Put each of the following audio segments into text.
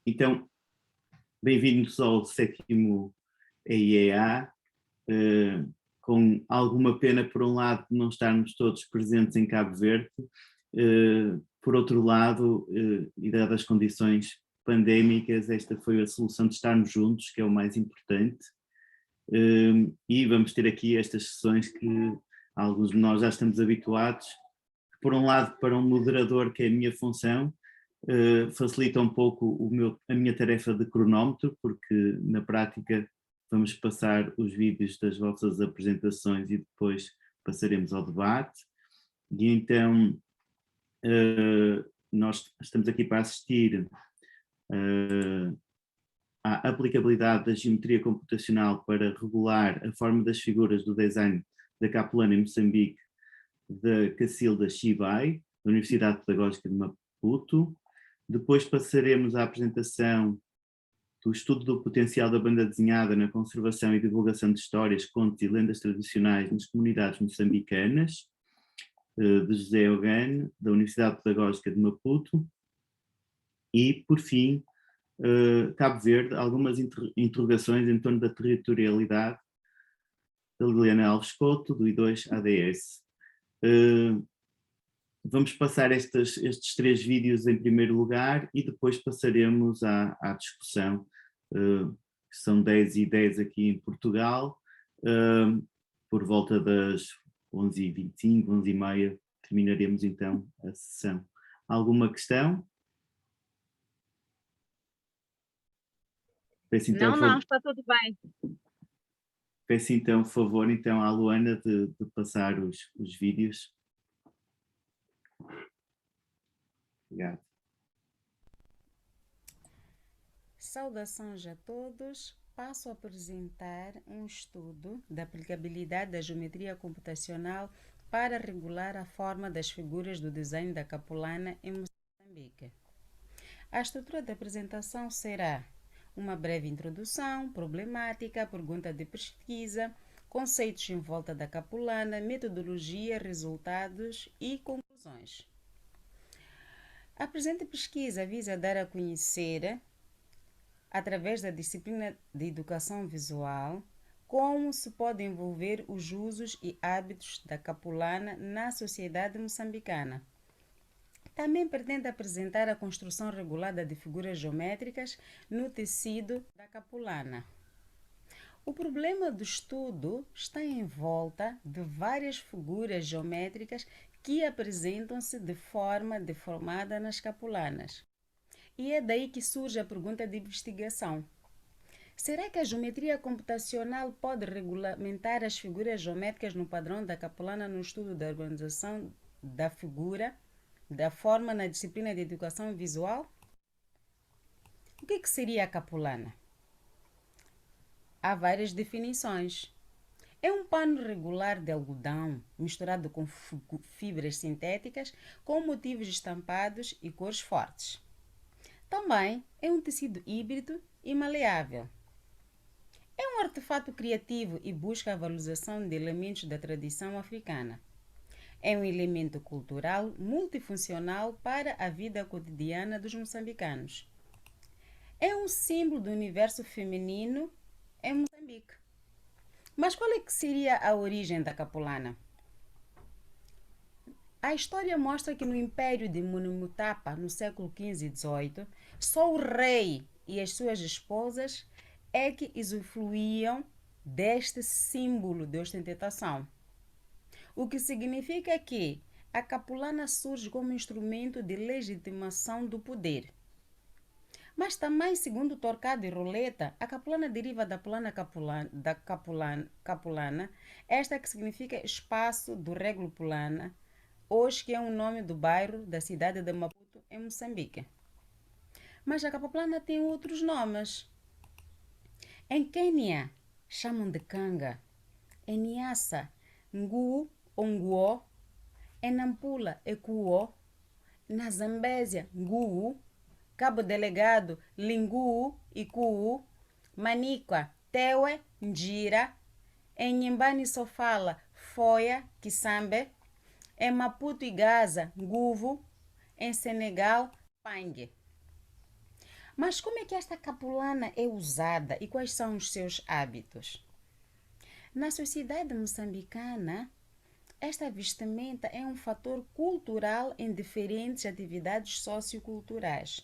Então, bem-vindos ao sétimo EIEA, com alguma pena, por um lado, de não estarmos todos presentes em Cabo Verde, por outro lado, e dadas as condições pandémicas, esta foi a solução de estarmos juntos, que é o mais importante, e vamos ter aqui estas sessões que alguns de nós já estamos habituados, que por um lado, para um moderador, que é a minha função, facilita um pouco a minha tarefa de cronómetro, porque na prática vamos passar os vídeos das vossas apresentações e depois passaremos ao debate. E então nós estamos aqui para assistir à aplicabilidade da geometria computacional para regular a forma das figuras do design da capulana em Moçambique, da Cacilda Chibai, da Universidade Pedagógica de Maputo. Depois passaremos à apresentação do estudo do potencial da banda desenhada na conservação e divulgação de histórias, contos e lendas tradicionais nas comunidades moçambicanas, de José Ogane, da Universidade Pedagógica de Maputo. E, por fim, Cabo Verde, algumas interrogações em torno da territorialidade, da Liliana Alves Couto, do I2ADS. Vamos passar estes 3 vídeos em primeiro lugar e depois passaremos à discussão, que são 10h10 aqui em Portugal, por volta das 11h25, 11h30, terminaremos então a sessão. Alguma questão? Peço então, não, está tudo bem. Peço então, por favor, então, à Luana de passar os vídeos. Obrigado. Saudações a todos. Passo a apresentar um estudo da aplicabilidade da geometria computacional para regular a forma das figuras do desenho da capulana em Moçambique. A estrutura da apresentação será uma breve introdução, problemática, pergunta de pesquisa, conceitos em volta da capulana, metodologia, resultados e conclusões. A presente pesquisa visa dar a conhecer, através da disciplina de educação visual, como se pode envolver os usos e hábitos da capulana na sociedade moçambicana. Também pretende apresentar a construção regulada de figuras geométricas no tecido da capulana. O problema do estudo está em volta de várias figuras geométricas que apresentam-se de forma deformada nas capulanas. E é daí que surge a pergunta de investigação. Será que a geometria computacional pode regulamentar as figuras geométricas no padrão da capulana no estudo da organização da figura, da forma na disciplina de educação visual? O que seria a capulana? Há várias definições. É um pano regular de algodão misturado com fibras sintéticas com motivos estampados e cores fortes. Também é um tecido híbrido e maleável. É um artefato criativo e busca a valorização de elementos da tradição africana. É um elemento cultural multifuncional para a vida cotidiana dos moçambicanos. É um símbolo do universo feminino em Moçambique. Mas qual é que seria a origem da capulana? A história mostra que no Império de Munomotapa, no século XV e XVIII, só o rei e as suas esposas é que usufruíam deste símbolo de ostentação. O que significa que a capulana surge como instrumento de legitimação do poder. Mas também, segundo Torquato e Roleta, a capulana deriva da capulana, esta que significa espaço do Régulo Pulana, hoje que é um nome do bairro da cidade de Maputo, em Moçambique. Mas a capulana tem outros nomes. Em Quênia, chamam de canga. Em Niassa, ngu ou nguo. Em Nampula, ecuo. Na Zambésia, nguu. Cabo Delegado, lingu e cuu. Manica, tewe, njira. Em Nhimbane Sofala, foia, quisambe. Em Maputo e Gaza, nguvo. Em Senegal, pangue. Mas como é que esta capulana é usada e quais são os seus hábitos? Na sociedade moçambicana, esta vestimenta é um fator cultural em diferentes atividades socioculturais.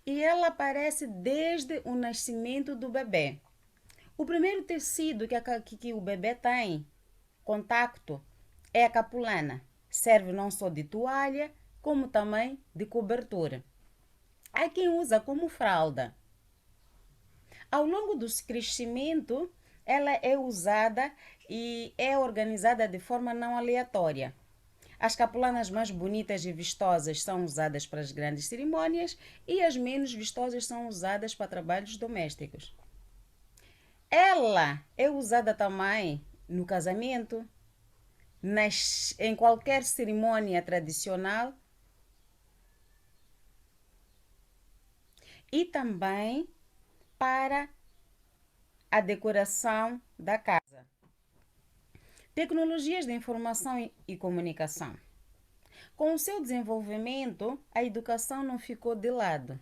E ela aparece desde o nascimento do bebê. O primeiro tecido que o bebê tem contacto é a capulana. Serve não só de toalha, como também de cobertura. Há quem usa como fralda. Ao longo do crescimento, ela é usada e é organizada de forma não aleatória. As capulanas mais bonitas e vistosas são usadas para as grandes cerimônias e as menos vistosas são usadas para trabalhos domésticos. Ela é usada também no casamento, em qualquer cerimônia tradicional e também para a decoração da casa. Tecnologias de informação e comunicação. Com o seu desenvolvimento, a educação não ficou de lado,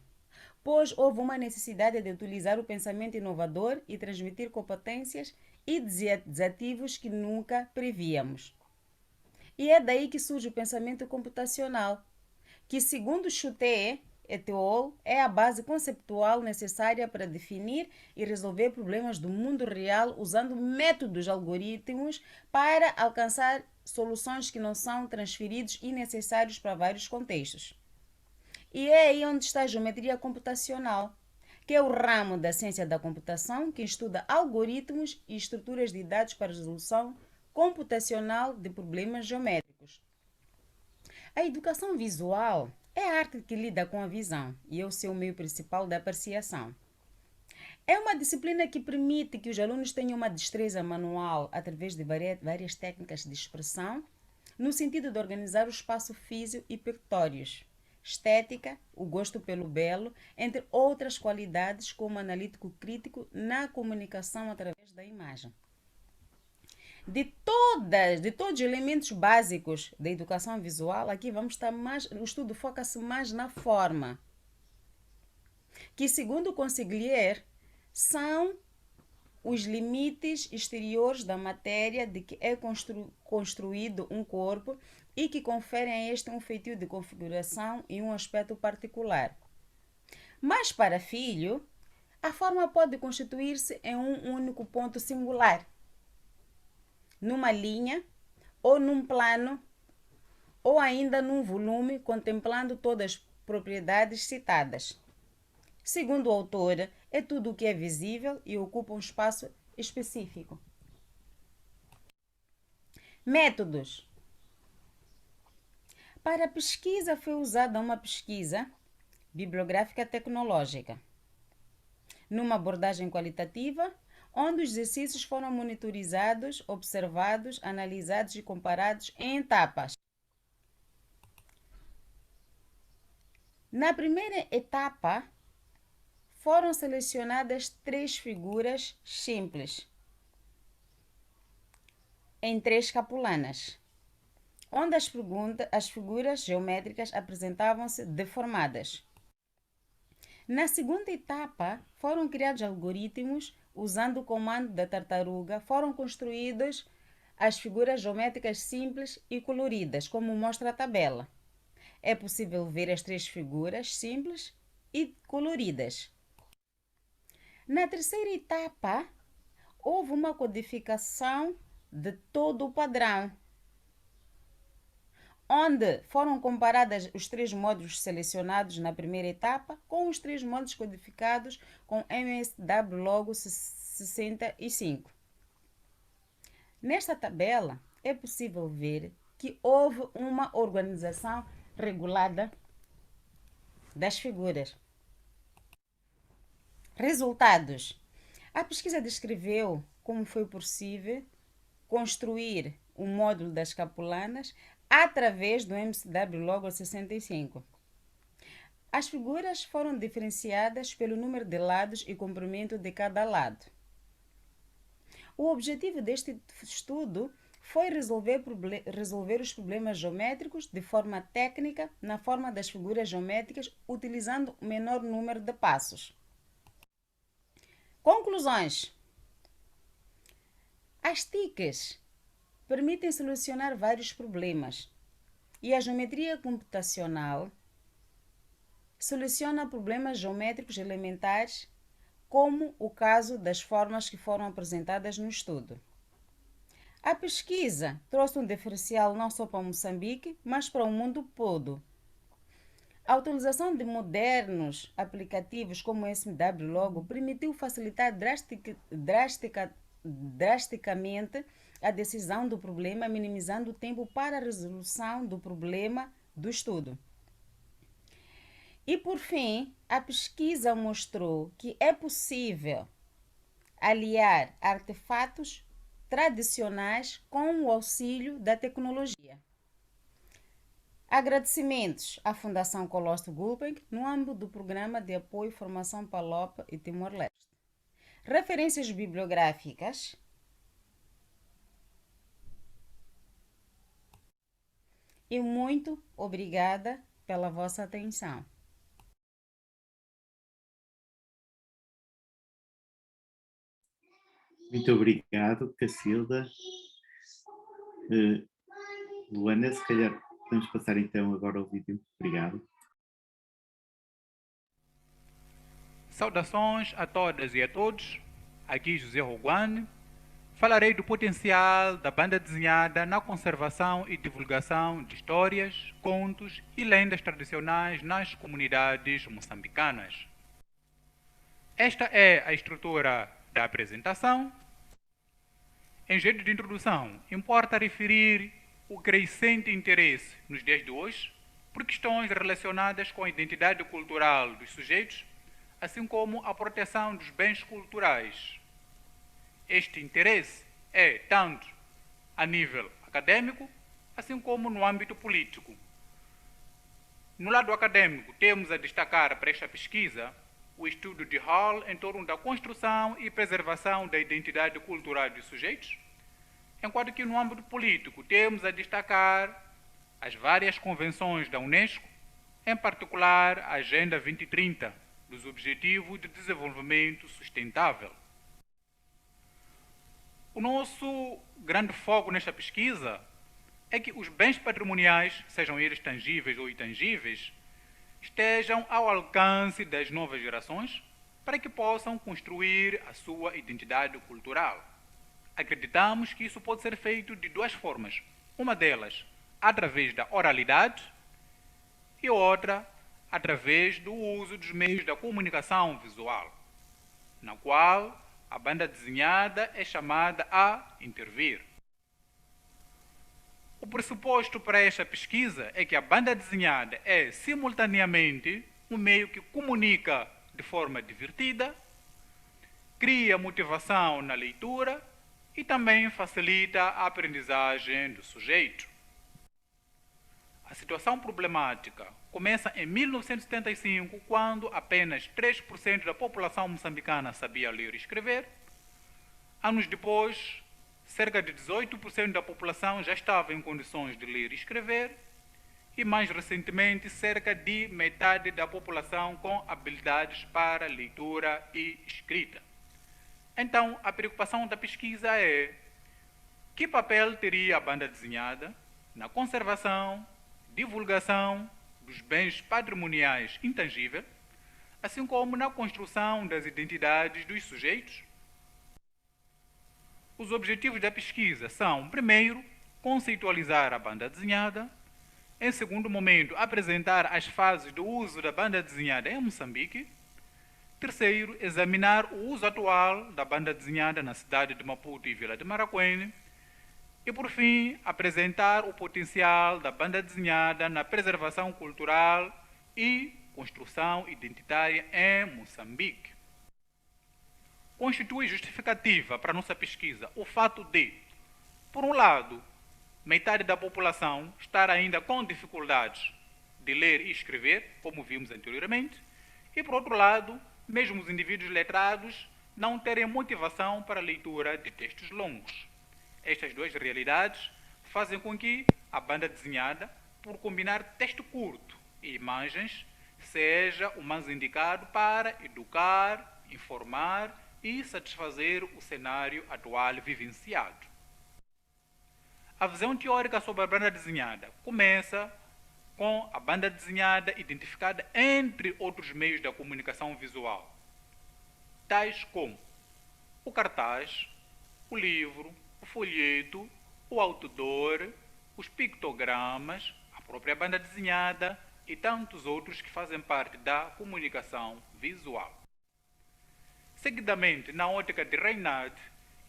pois houve uma necessidade de utilizar o pensamento inovador e transmitir competências e desafios que nunca prevíamos. E é daí que surge o pensamento computacional, que, segundo Chuté et al., é a base conceptual necessária para definir e resolver problemas do mundo real usando métodos algoritmos para alcançar soluções que não são transferidos e necessários para vários contextos. E é aí onde está a geometria computacional, que é o ramo da ciência da computação que estuda algoritmos e estruturas de dados para resolução computacional de problemas geométricos. A educação visual é a arte que lida com a visão e é o seu meio principal de apreciação. É uma disciplina que permite que os alunos tenham uma destreza manual através de várias técnicas de expressão, no sentido de organizar o espaço físico e pictórios, estética, o gosto pelo belo, entre outras qualidades como analítico crítico na comunicação através da imagem. De todos os elementos básicos da educação visual, aqui vamos estar mais, o estudo foca-se mais na forma, que segundo o Consigliere, são os limites exteriores da matéria de que é construído um corpo e que conferem a este um feitio de configuração e um aspecto particular. Mas para Filho, a forma pode constituir-se em um único ponto singular, numa linha, ou num plano, ou ainda num volume, contemplando todas as propriedades citadas. Segundo o autor, é tudo o que é visível e ocupa um espaço específico. Métodos. Para a pesquisa foi usada uma pesquisa bibliográfica tecnológica, numa abordagem qualitativa, onde os exercícios foram monitorizados, observados, analisados e comparados em etapas. Na primeira etapa, foram selecionadas 3 figuras simples, em 3 capulanas, onde as figuras geométricas apresentavam-se deformadas. Na segunda etapa, foram criados algoritmos usando o comando da tartaruga, foram construídas as figuras geométricas simples e coloridas, como mostra a tabela. É possível ver as 3 figuras simples e coloridas. Na terceira etapa, houve uma codificação de todo o padrão, onde foram comparados os 3 módulos selecionados na primeira etapa com os 3 módulos codificados com MSW Logo 65. Nesta tabela, é possível ver que houve uma organização regulada das figuras. Resultados. A pesquisa descreveu como foi possível construir o módulo das capulanas através do MSW Logo 65. As figuras foram diferenciadas pelo número de lados e comprimento de cada lado. O objetivo deste estudo foi resolver os problemas geométricos de forma técnica na forma das figuras geométricas, utilizando o menor número de passos. Conclusões. As TICs permitem solucionar vários problemas e a geometria computacional soluciona problemas geométricos elementares, como o caso das formas que foram apresentadas no estudo. A pesquisa trouxe um diferencial não só para Moçambique, mas para o mundo todo. A utilização de modernos aplicativos como o SMW Logo permitiu facilitar drasticamente a decisão do problema, minimizando o tempo para a resolução do problema do estudo. E, por fim, a pesquisa mostrou que é possível aliar artefatos tradicionais com o auxílio da tecnologia. Agradecimentos à Fundação Colosso Gulbenkian no âmbito do Programa de Apoio e Formação PALOP e Timor-Leste. Referências bibliográficas. E muito obrigada pela vossa atenção. Muito obrigado, Cacilda. Luana, se calhar podemos passar então agora ao vídeo. Obrigado. Saudações a todas e a todos. Aqui José Roguane. Falarei do potencial da banda desenhada na conservação e divulgação de histórias, contos e lendas tradicionais nas comunidades moçambicanas. Esta é a estrutura da apresentação. Em jeito de introdução, importa referir o crescente interesse nos dias de hoje por questões relacionadas com a identidade cultural dos sujeitos, assim como a proteção dos bens culturais. Este interesse é tanto a nível acadêmico, assim como no âmbito político. No lado acadêmico, temos a destacar para esta pesquisa o estudo de Hall em torno da construção e preservação da identidade cultural dos sujeitos, enquanto que no âmbito político temos a destacar as várias convenções da Unesco, em particular a Agenda 2030, dos Objetivos de Desenvolvimento Sustentável. O nosso grande foco nesta pesquisa é que os bens patrimoniais, sejam eles tangíveis ou intangíveis, estejam ao alcance das novas gerações para que possam construir a sua identidade cultural. Acreditamos que isso pode ser feito de duas formas. Uma delas, através da oralidade, e outra, através do uso dos meios da comunicação visual, na qual a banda desenhada é chamada a intervir. O pressuposto para esta pesquisa é que a banda desenhada é simultaneamente um meio que comunica de forma divertida, cria motivação na leitura e também facilita a aprendizagem do sujeito. A situação problemática começa em 1975, quando apenas 3% da população moçambicana sabia ler e escrever. Anos depois, cerca de 18% da população já estava em condições de ler e escrever, e mais recentemente, cerca de metade da população com habilidades para leitura e escrita. Então, a preocupação da pesquisa é: que papel teria a banda desenhada na conservação, divulgação dos bens patrimoniais intangíveis, assim como na construção das identidades dos sujeitos? Os objetivos da pesquisa são, primeiro, conceitualizar a banda desenhada, em segundo momento, apresentar as fases do uso da banda desenhada em Moçambique, terceiro, examinar o uso atual da banda desenhada na cidade de Maputo e Vila de Maracuene, e, por fim, apresentar o potencial da banda desenhada na preservação cultural e construção identitária em Moçambique. Constitui justificativa para a nossa pesquisa o fato de, por um lado, metade da população estar ainda com dificuldades de ler e escrever, como vimos anteriormente, e, por outro lado, mesmo os indivíduos letrados não terem motivação para a leitura de textos longos. Estas duas realidades fazem com que a banda desenhada, por combinar texto curto e imagens, seja o mais indicado para educar, informar e satisfazer o cenário atual vivenciado. A visão teórica sobre a banda desenhada começa com a banda desenhada identificada entre outros meios da comunicação visual, tais como o cartaz, o livro, o folheto, o outdoor, os pictogramas, a própria banda desenhada e tantos outros que fazem parte da comunicação visual. Seguidamente, na ótica de Reinhardt,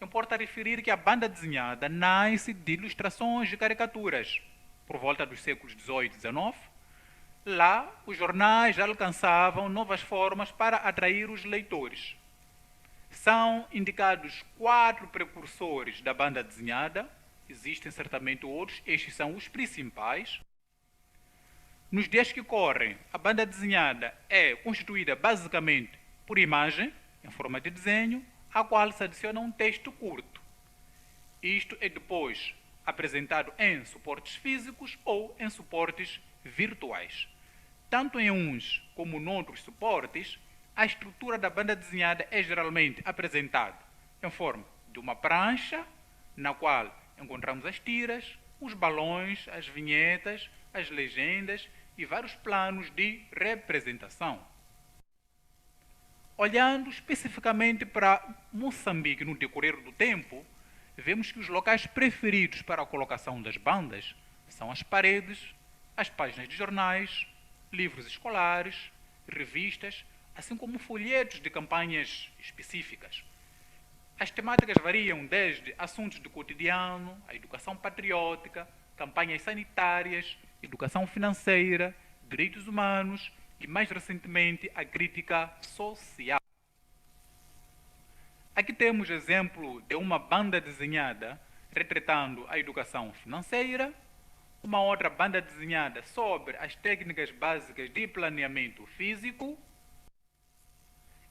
importa referir que a banda desenhada nasce de ilustrações de caricaturas, por volta dos séculos XVIII e XIX. Lá, os jornais alcançavam novas formas para atrair os leitores. São indicados 4 precursores da banda desenhada, existem certamente outros, estes são os principais. Nos dias que correm, a banda desenhada é constituída basicamente por imagem, em forma de desenho, a qual se adiciona um texto curto. Isto é depois apresentado em suportes físicos ou em suportes virtuais. Tanto em uns como noutros suportes, a estrutura da banda desenhada é geralmente apresentada em forma de uma prancha, na qual encontramos as tiras, os balões, as vinhetas, as legendas e vários planos de representação. Olhando especificamente para Moçambique no decorrer do tempo, vemos que os locais preferidos para a colocação das bandas são as paredes, as páginas de jornais, livros escolares, revistas, assim como folhetos de campanhas específicas. As temáticas variam desde assuntos do cotidiano, a educação patriótica, campanhas sanitárias, educação financeira, direitos humanos e, mais recentemente, a crítica social. Aqui temos exemplo de uma banda desenhada retratando a educação financeira, uma outra banda desenhada sobre as técnicas básicas de planeamento físico.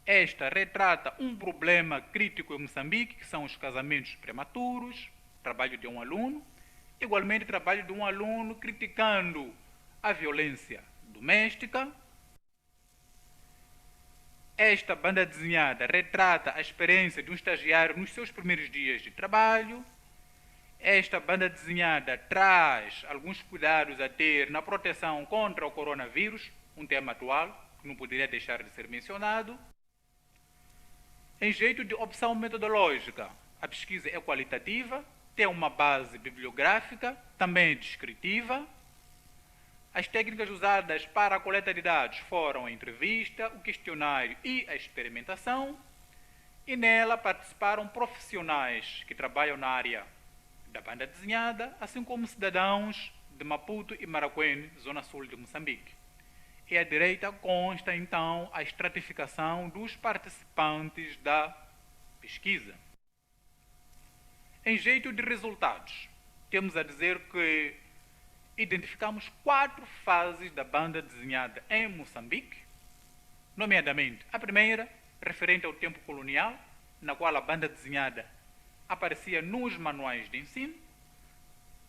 Esta retrata um problema crítico em Moçambique, que são os casamentos prematuros, trabalho de um aluno, igualmente trabalho de um aluno criticando a violência doméstica. Esta banda desenhada retrata a experiência de um estagiário nos seus primeiros dias de trabalho. Esta banda desenhada traz alguns cuidados a ter na proteção contra o coronavírus, um tema atual que não poderia deixar de ser mencionado. Em jeito de opção metodológica, a pesquisa é qualitativa, tem uma base bibliográfica, também descritiva. As técnicas usadas para a coleta de dados foram a entrevista, o questionário e a experimentação, e nela participaram profissionais que trabalham na área da banda desenhada, assim como cidadãos de Maputo e Maracuene, zona sul de Moçambique. E à direita consta, então, a estratificação dos participantes da pesquisa. Em jeito de resultados, temos a dizer que identificamos 4 fases da banda desenhada em Moçambique, nomeadamente a primeira, referente ao tempo colonial, na qual a banda desenhada aparecia nos manuais de ensino.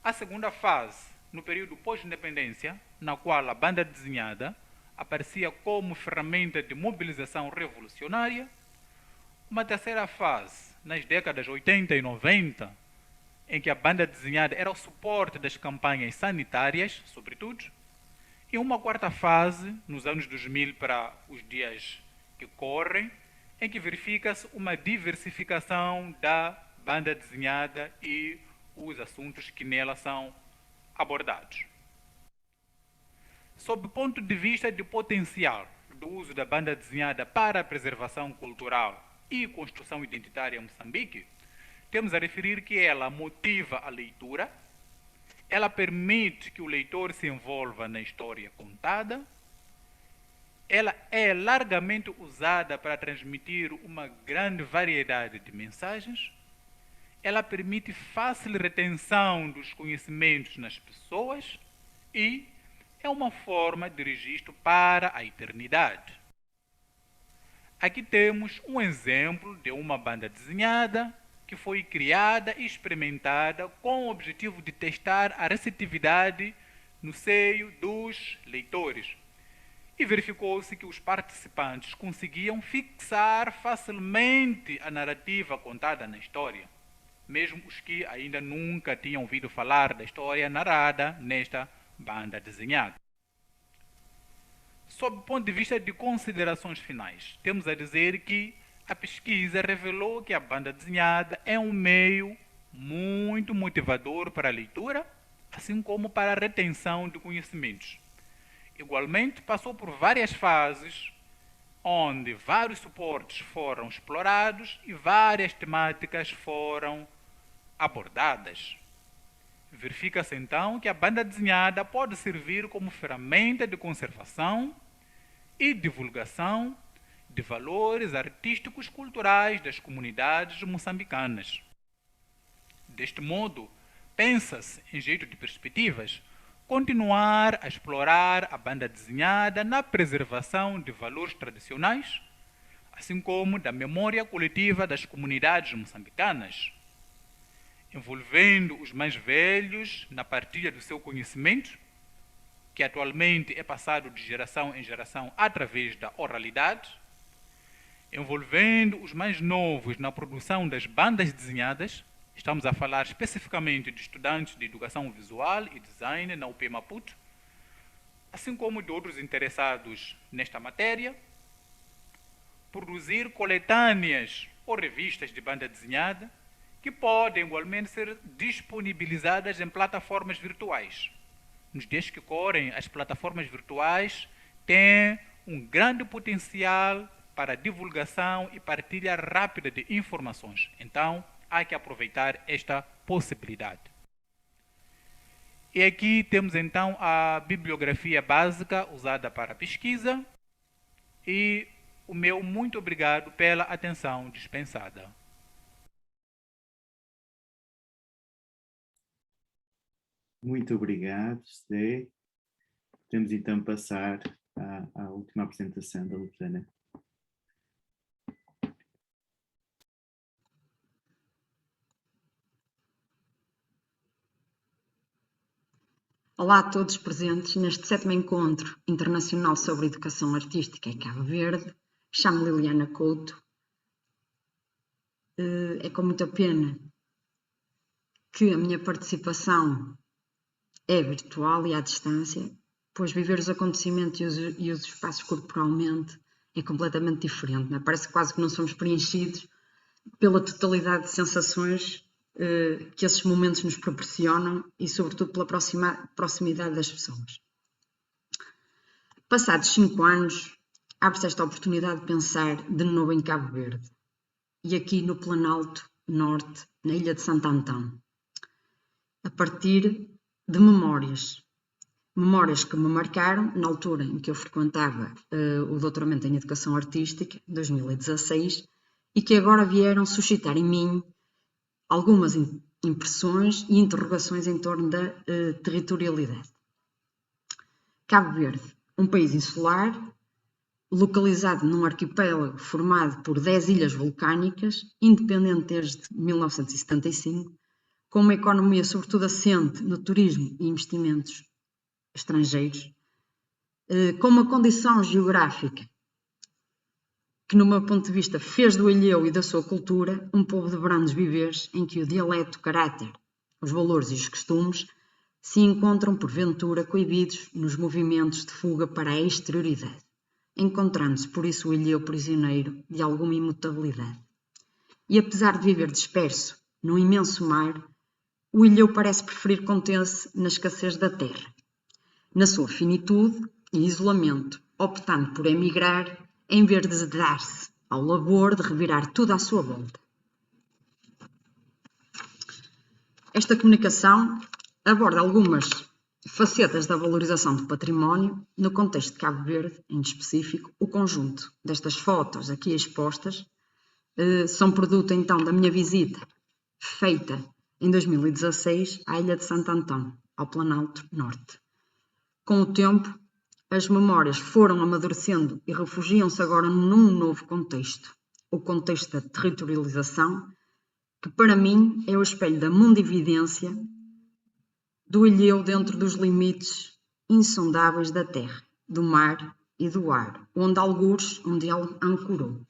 A segunda fase, no período pós-independência, na qual a banda desenhada aparecia como ferramenta de mobilização revolucionária. Uma terceira fase, nas décadas 80 e 90, em que a banda desenhada era o suporte das campanhas sanitárias, sobretudo. E uma quarta fase, nos anos 2000 para os dias que correm, em que verifica-se uma diversificação da banda desenhada e os assuntos que nela são abordados. Sob o ponto de vista de potencial do uso da banda desenhada para a preservação cultural e construção identitária em Moçambique, temos a referir que ela motiva a leitura, ela permite que o leitor se envolva na história contada, ela é largamente usada para transmitir uma grande variedade de mensagens, ela permite fácil retenção dos conhecimentos nas pessoas e é uma forma de registro para a eternidade. Aqui temos um exemplo de uma banda desenhada que foi criada e experimentada com o objetivo de testar a receptividade no seio dos leitores. E verificou-se que os participantes conseguiam fixar facilmente a narrativa contada na história, mesmo os que ainda nunca tinham ouvido falar da história narrada nesta banda desenhada. Sob o ponto de vista de considerações finais, temos a dizer que a pesquisa revelou que a banda desenhada é um meio muito motivador para a leitura, assim como para a retenção de conhecimentos. Igualmente, passou por várias fases, onde vários suportes foram explorados e várias temáticas foram abordadas. Verifica-se então que a banda desenhada pode servir como ferramenta de conservação e divulgação de valores artísticos culturais das comunidades moçambicanas. Deste modo, pensa-se, em jeito de perspectivas, continuar a explorar a banda desenhada na preservação de valores tradicionais, assim como da memória coletiva das comunidades moçambicanas, envolvendo os mais velhos na partilha do seu conhecimento, que atualmente é passado de geração em geração através da oralidade, envolvendo os mais novos na produção das bandas desenhadas. Estamos a falar especificamente de estudantes de educação visual e design na UP Maputo, assim como de outros interessados nesta matéria, produzir coletâneas ou revistas de banda desenhada que podem igualmente ser disponibilizadas em plataformas virtuais. Nos dias que correm, as plataformas virtuais têm um grande potencial para divulgação e partilha rápida de informações. Então, há que aproveitar esta possibilidade. E aqui temos então a bibliografia básica usada para a pesquisa e o meu muito obrigado pela atenção dispensada. Muito obrigado, José. Podemos então passar à última apresentação da Luciana. Olá a todos presentes neste 7º Encontro Internacional sobre Educação Artística em Cabo Verde. Chamo-me Liliana Couto. É com muita pena que a minha participação é virtual e à distância, pois viver os acontecimentos e os espaços corporalmente é completamente diferente. Não é? Parece quase que não somos preenchidos pela totalidade de sensações que esses momentos nos proporcionam e, sobretudo, pela proximidade das pessoas. Passados 5 anos, abre-se esta oportunidade de pensar de novo em Cabo Verde e aqui no Planalto Norte, na ilha de Santo Antão, a partir de memórias que me marcaram na altura em que eu frequentava o doutoramento em Educação Artística, 2016, e que agora vieram suscitar em mim algumas impressões e interrogações em torno da territorialidade. Cabo Verde, um país insular, localizado num arquipélago formado por 10 ilhas vulcânicas, independente desde 1975, com uma economia sobretudo assente no turismo e investimentos estrangeiros, com uma condição geográfica que, no meu ponto de vista, fez do ilhéu e da sua cultura um povo de brandos viveres em que o dialeto, o caráter, os valores e os costumes se encontram, porventura, coibidos nos movimentos de fuga para a exterioridade, encontrando-se, por isso, o ilhéu prisioneiro de alguma imutabilidade. E apesar de viver disperso num imenso mar, o ilhéu parece preferir conter-se na escassez da terra, na sua finitude e isolamento, optando por emigrar em vez de dar-se ao labor de revirar tudo à sua volta. Esta comunicação aborda algumas facetas da valorização do património no contexto de Cabo Verde, em específico. O conjunto destas fotos aqui expostas são produto então da minha visita feita em 2016 à ilha de Santo Antão, ao Planalto Norte. Com o tempo, as memórias foram amadurecendo e refugiam-se agora num novo contexto, o contexto da territorialização, que para mim é o espelho da mundividência do ilhéu dentro dos limites insondáveis da terra, do mar e do ar, onde ele ancorou.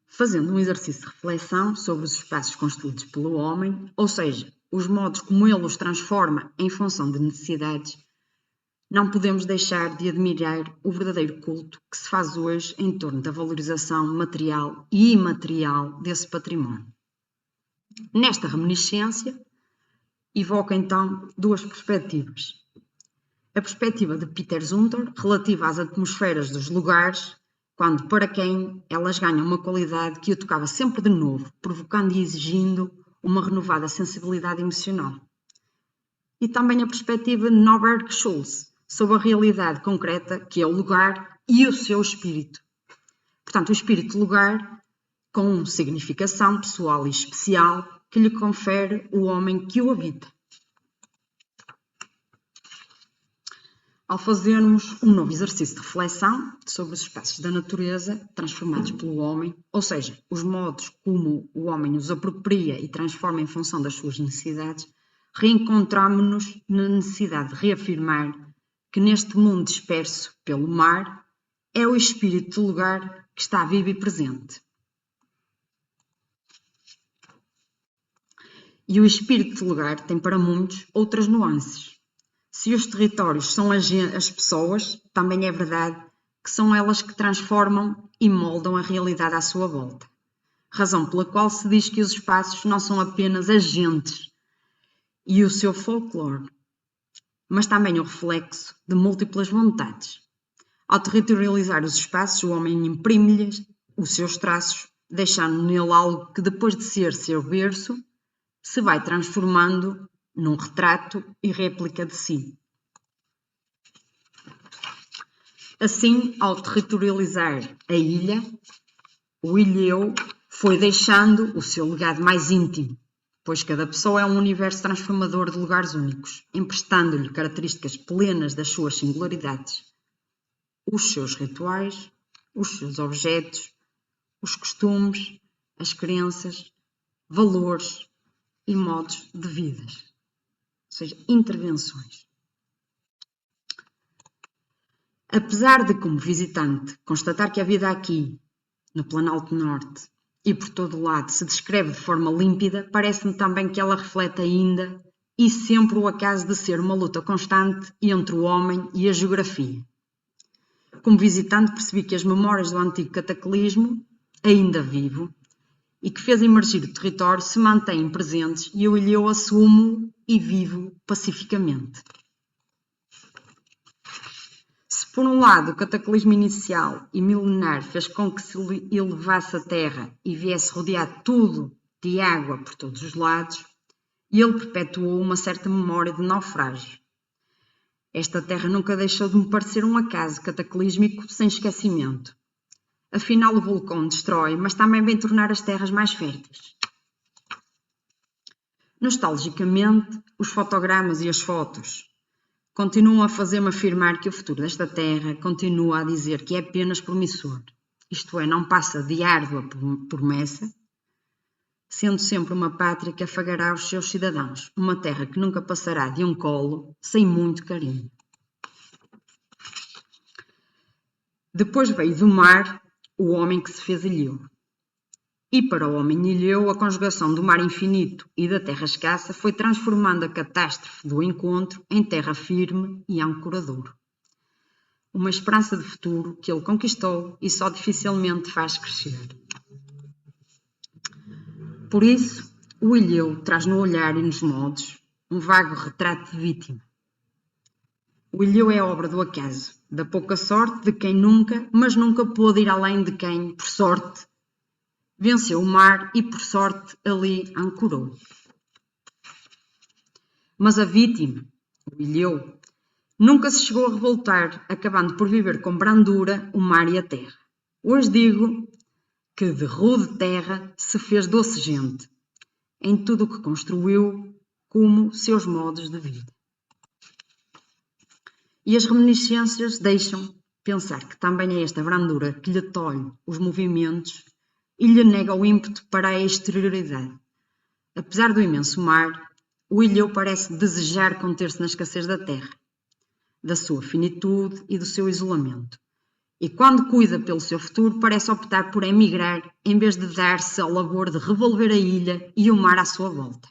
Fazendo um exercício de reflexão sobre os espaços construídos pelo homem, ou seja, os modos como ele os transforma em função de necessidades, não podemos deixar de admirar o verdadeiro culto que se faz hoje em torno da valorização material e imaterial desse património. Nesta reminiscência, evoca então duas perspectivas. A perspectiva de Peter Zumthor, relativa às atmosferas dos lugares, quando para quem elas ganham uma qualidade que o tocava sempre de novo, provocando e exigindo uma renovada sensibilidade emocional. E também a perspectiva de Norbert Schulz, sobre a realidade concreta que é o lugar e o seu espírito. Portanto, o espírito lugar com significação pessoal e especial que lhe confere o homem que o habita. Ao fazermos um novo exercício de reflexão sobre os espaços da natureza transformados pelo homem, ou seja, os modos como o homem os apropria e transforma em função das suas necessidades, reencontramos-nos na necessidade de reafirmar que neste mundo disperso pelo mar é o espírito do lugar que está vivo e presente. E o espírito do lugar tem para muitos outras nuances. Se os territórios são as pessoas, também é verdade que são elas que transformam e moldam a realidade à sua volta. Razão pela qual se diz que os espaços não são apenas agentes e o seu folclore, mas também o reflexo de múltiplas vontades. Ao territorializar os espaços, o homem imprime-lhes os seus traços, deixando nele algo que, depois de ser seu berço, se vai transformando num retrato e réplica de si. Assim, ao territorializar a ilha, o ilhéu foi deixando o seu legado mais íntimo, pois cada pessoa é um universo transformador de lugares únicos, emprestando-lhe características plenas das suas singularidades, os seus rituais, os seus objetos, os costumes, as crenças, valores e modos de vida, ou seja, intervenções. Apesar de, como visitante, constatar que a vida aqui, no Planalto Norte e por todo o lado, se descreve de forma límpida, parece-me também que ela reflete ainda e sempre o acaso de ser uma luta constante entre o homem e a geografia. Como visitante, percebi que as memórias do antigo cataclismo, ainda vivo, e que fez emergir o território, se mantêm presentes e eu ilhéu assumo e vivo pacificamente. Se por um lado o cataclismo inicial e milenar fez com que se elevasse a terra e viesse rodear tudo de água por todos os lados, ele perpetuou uma certa memória de naufrágio. Esta terra nunca deixou de me parecer um acaso cataclísmico sem esquecimento. Afinal, o vulcão destrói, mas também vem tornar as terras mais férteis. Nostalgicamente, os fotogramas e as fotos continuam a fazer-me afirmar que o futuro desta terra continua a dizer que é apenas promissor, isto é, não passa de árdua promessa, sendo sempre uma pátria que afagará os seus cidadãos, uma terra que nunca passará de um colo sem muito carinho. Depois veio do mar o homem que se fez ilhéu. E para o homem ilhéu, a conjugação do mar infinito e da terra escassa foi transformando a catástrofe do encontro em terra firme e ancoradouro. Uma esperança de futuro que ele conquistou e só dificilmente faz crescer. Por isso, o ilhéu traz no olhar e nos modos um vago retrato de vítima. O ilhéu é obra do acaso, da pouca sorte de quem nunca, mas nunca pôde ir além de quem, por sorte, venceu o mar e, por sorte, ali ancorou. Mas a vítima, o ilhéu, nunca se chegou a revoltar, acabando por viver com brandura o mar e a terra. Hoje digo que de rude terra se fez doce gente, em tudo o que construiu como seus modos de vida. E as reminiscências deixam pensar que também é esta brandura que lhe tolhe os movimentos e lhe nega o ímpeto para a exterioridade. Apesar do imenso mar, o ilhéu parece desejar conter-se na escassez da terra, da sua finitude e do seu isolamento. E quando cuida pelo seu futuro, parece optar por emigrar em vez de dar-se ao labor de revolver a ilha e o mar à sua volta.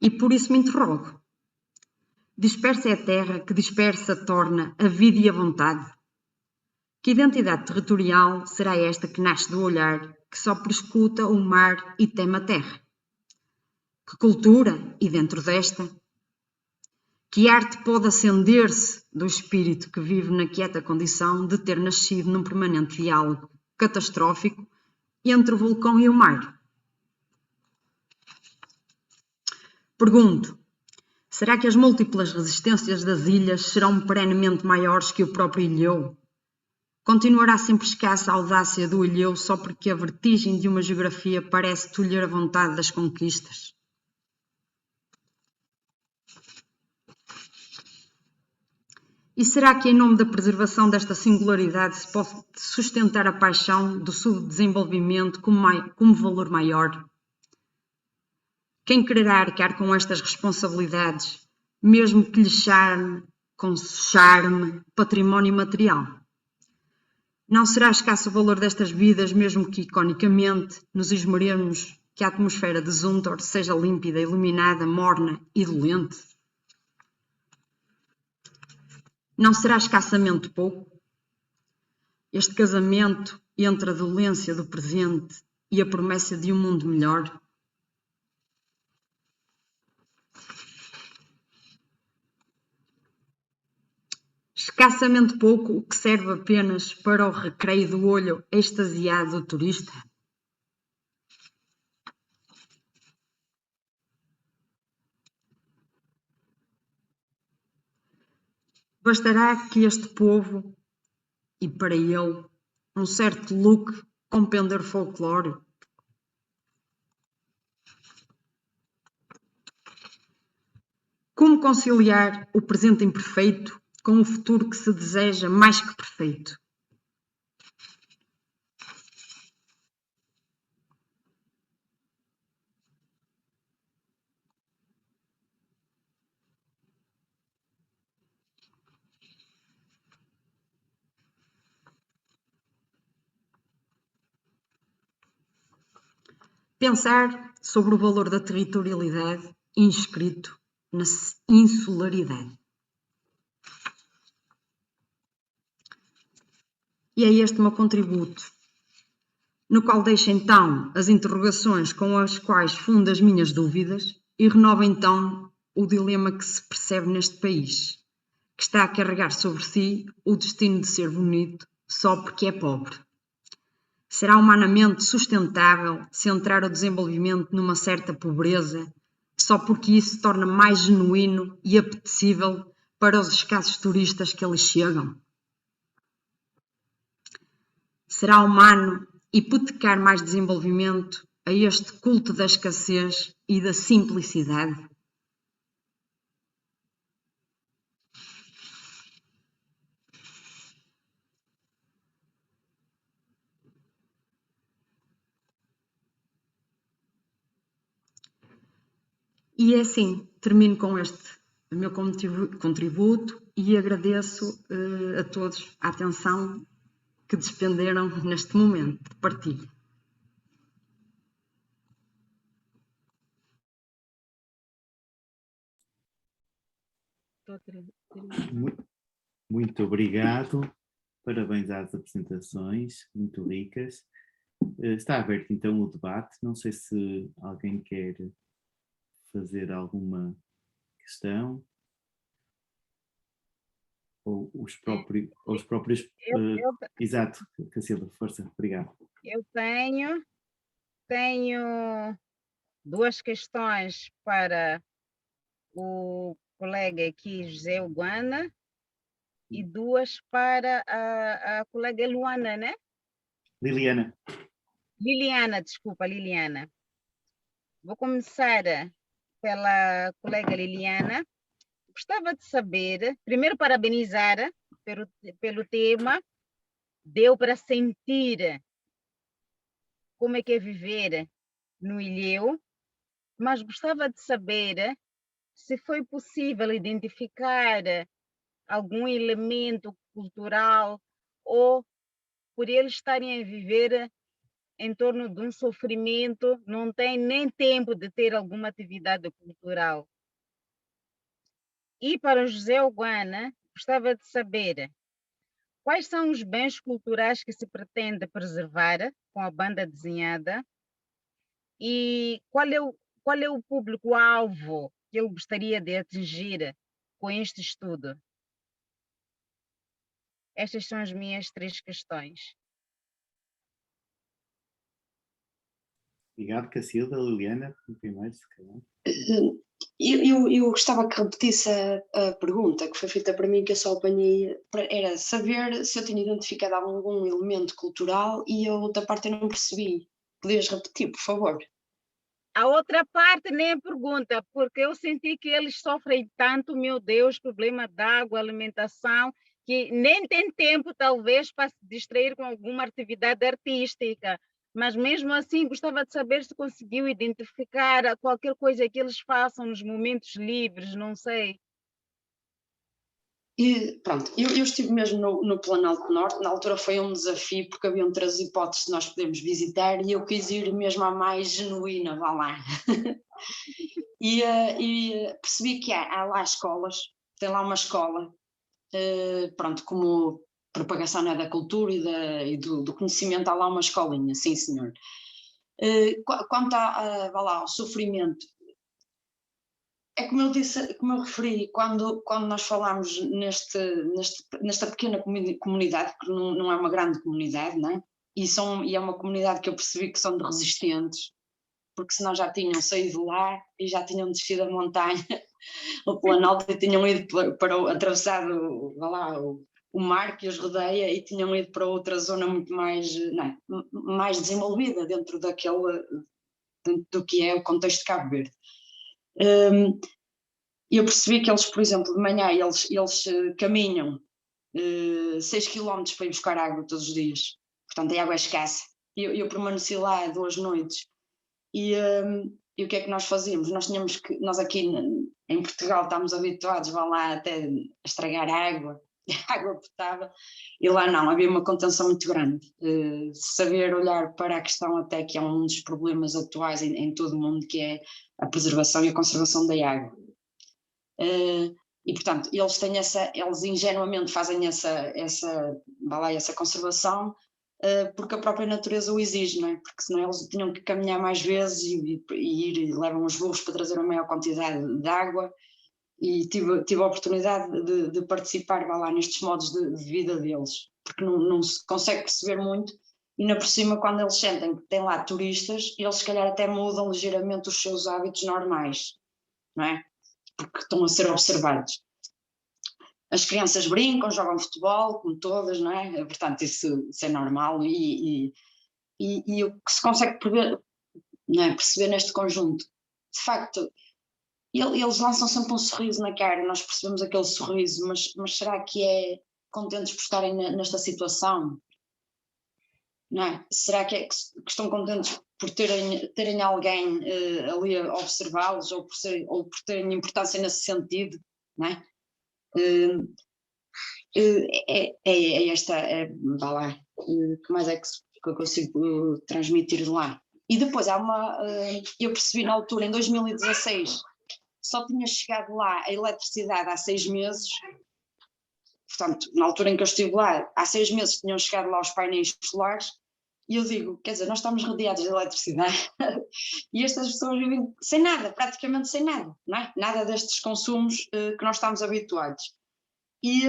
E por isso me interrogo: dispersa é a terra que dispersa torna a vida e a vontade? Que identidade territorial será esta que nasce do olhar que só prescuta o mar e teme a terra? Que cultura, e dentro desta, que arte pode acender-se do espírito que vive na quieta condição de ter nascido num permanente diálogo catastrófico entre o vulcão e o mar? Pergunto: será que as múltiplas resistências das ilhas serão perenemente maiores que o próprio ilhéu? Continuará sempre escassa a audácia do ilhéu só porque a vertigem de uma geografia parece tolher a vontade das conquistas? E será que em nome da preservação desta singularidade se pode sustentar a paixão do subdesenvolvimento como valor maior? Quem quererá arcar com estas responsabilidades, mesmo que lhe charme, com charme, património material? Não será escasso o valor destas vidas, mesmo que iconicamente nos esmeremos que a atmosfera de Zuntor seja límpida, iluminada, morna e dolente? Não será escassamente pouco este casamento entre a dolência do presente e a promessa de um mundo melhor? Escassamente pouco o que serve apenas para o recreio do olho extasiado do turista? Bastará que este povo, e para ele, um certo look compender folclore? Como conciliar o presente imperfeito com o futuro que se deseja mais que perfeito? Pensar sobre o valor da territorialidade inscrito na insularidade. E é este o meu contributo, no qual deixo então as interrogações com as quais fundo as minhas dúvidas e renovo então o dilema que se percebe neste país, que está a carregar sobre si o destino de ser bonito só porque é pobre. Será humanamente sustentável centrar o desenvolvimento numa certa pobreza, só porque isso torna mais genuíno e apetecível para os escassos turistas que ali chegam? Será humano hipotecar mais desenvolvimento a este culto da escassez e da simplicidade? E é assim, termino com este meu contributo e agradeço a todos a atenção que despenderam neste momento de partilha. Muito obrigado, parabéns às apresentações, muito ricas. Está aberto então o debate, não sei se alguém quer fazer alguma questão ou os próprios exato, Cacilda, força, obrigado. Eu tenho duas questões para o colega aqui, José Uguana, e duas para a colega Luana, né? Liliana. Liliana, desculpa, Liliana. Vou começar pela colega Liliana. Gostava de saber, primeiro parabenizar pelo tema deu para sentir como é que é viver no Ilhéu, mas gostava de saber se foi possível identificar algum elemento cultural ou por eles estarem a viver em torno de um sofrimento, não tem nem tempo de ter alguma atividade cultural. E para o José Oguana, gostava de saber quais são os bens culturais que se pretende preservar com a banda desenhada e qual é o público-alvo que ele gostaria de atingir com este estudo? Estas são as minhas 3 questões. Obrigado, Cacilda. Liliana, primeiro, se calhar. Eu gostava que repetisse a pergunta que foi feita para mim, que eu só apanhei, era saber se eu tinha identificado algum elemento cultural, e a outra parte eu não percebi. Podias repetir, por favor? A outra parte nem pergunta, porque eu senti que eles sofrem tanto, meu Deus, problema de água, alimentação, que nem tem tempo, talvez, para se distrair com alguma atividade artística. Mas mesmo assim, gostava de saber se conseguiu identificar qualquer coisa que eles façam nos momentos livres, não sei. E pronto, eu estive mesmo no Planalto Norte, na altura foi um desafio, porque haviam 3 hipóteses que nós podemos visitar, e eu quis ir mesmo à mais genuína, vá lá. E percebi que há lá escolas, tem lá uma escola, pronto, como propagação, né, da cultura e do conhecimento, há lá uma escolinha, sim senhor. Quanto vá lá, ao sofrimento, é como eu disse, como eu referi, quando nós falamos nesta pequena comunidade, que não é uma grande comunidade, né? E é uma comunidade que eu percebi que são de resistentes, porque senão já tinham saído lá e já tinham descido a montanha, o Planalto, e tinham ido atravessado, vá lá, o mar que os rodeia, e tinham ido para outra zona muito mais, não, mais desenvolvida dentro do que é o contexto de Cabo Verde. Eu percebi que eles, por exemplo, de manhã eles caminham 6 km para ir buscar água todos os dias, portanto a água é escassa. Eu permaneci lá 2 noites e o que é que nós fazíamos? Nós aqui em Portugal estamos habituados, vão lá até a estragar água potável, e lá não, havia uma contenção muito grande. Saber olhar para a questão, até que é um dos problemas atuais em todo o mundo, que é a preservação e a conservação da água. E portanto, eles ingenuamente fazem essa conservação, porque a própria natureza o exige, não é? Porque senão eles tinham que caminhar mais vezes e levam os burros para trazer uma maior quantidade de água, e tive a oportunidade de participar, vá lá, nestes modos de vida deles, porque não se consegue perceber muito, e ainda por cima, quando eles sentem que tem lá turistas, eles se calhar até mudam ligeiramente os seus hábitos normais, não é? Porque estão a ser observados. As crianças brincam, jogam futebol, como todas, não é? Portanto, isso é normal, e o que se consegue perceber neste conjunto, de facto, eles lançam sempre um sorriso na cara, nós percebemos aquele sorriso, mas será que é contentes por estarem nesta situação? Não é? Será que estão contentes por terem alguém ali a observá-los, ou por terem importância nesse sentido, não é? Vá lá, que mais é que eu consigo transmitir de lá? E depois eu percebi na altura, em 2016, só tinha chegado lá a eletricidade há 6 meses, portanto, na altura em que eu estive lá, há 6 meses tinham chegado lá os painéis solares, e eu digo, quer dizer, nós estamos rodeados de eletricidade e estas pessoas vivem sem nada, praticamente sem nada, não é? Nada destes consumos que nós estamos habituados. E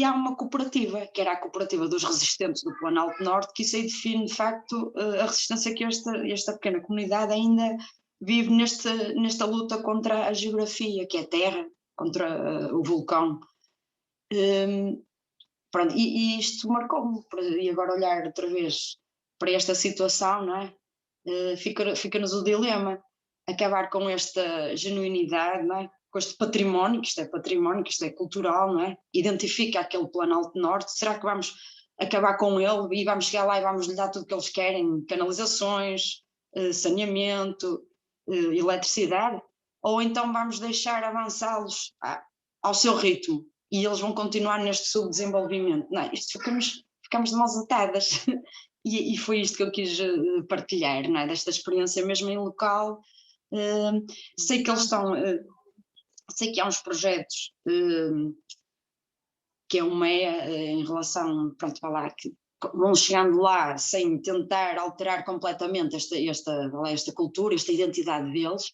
há uma cooperativa, que era a cooperativa dos resistentes do Planalto Norte, que isso aí define de facto a resistência que esta pequena comunidade ainda vive nesta luta contra a geografia, que é a terra, contra o vulcão. Pronto, e isto marcou-me, e agora olhar outra vez para esta situação, não é? Fica-nos o dilema, acabar com esta genuinidade, não é? Com este património, que isto é cultural, não é? Identifica aquele Planalto Norte, será que vamos acabar com ele e vamos chegar lá e vamos lhe dar tudo o que eles querem, canalizações, saneamento, eletricidade, ou então vamos deixar avançá-los ao seu ritmo e eles vão continuar neste subdesenvolvimento. Não, isto ficamos de mãos atadas. E foi isto que eu quis partilhar, não é? Desta experiência mesmo em local. Sei que eles estão, sei que há uns projetos que é um MEA em relação, pronto, para lá, que vão chegando lá sem tentar alterar completamente esta cultura, esta identidade deles,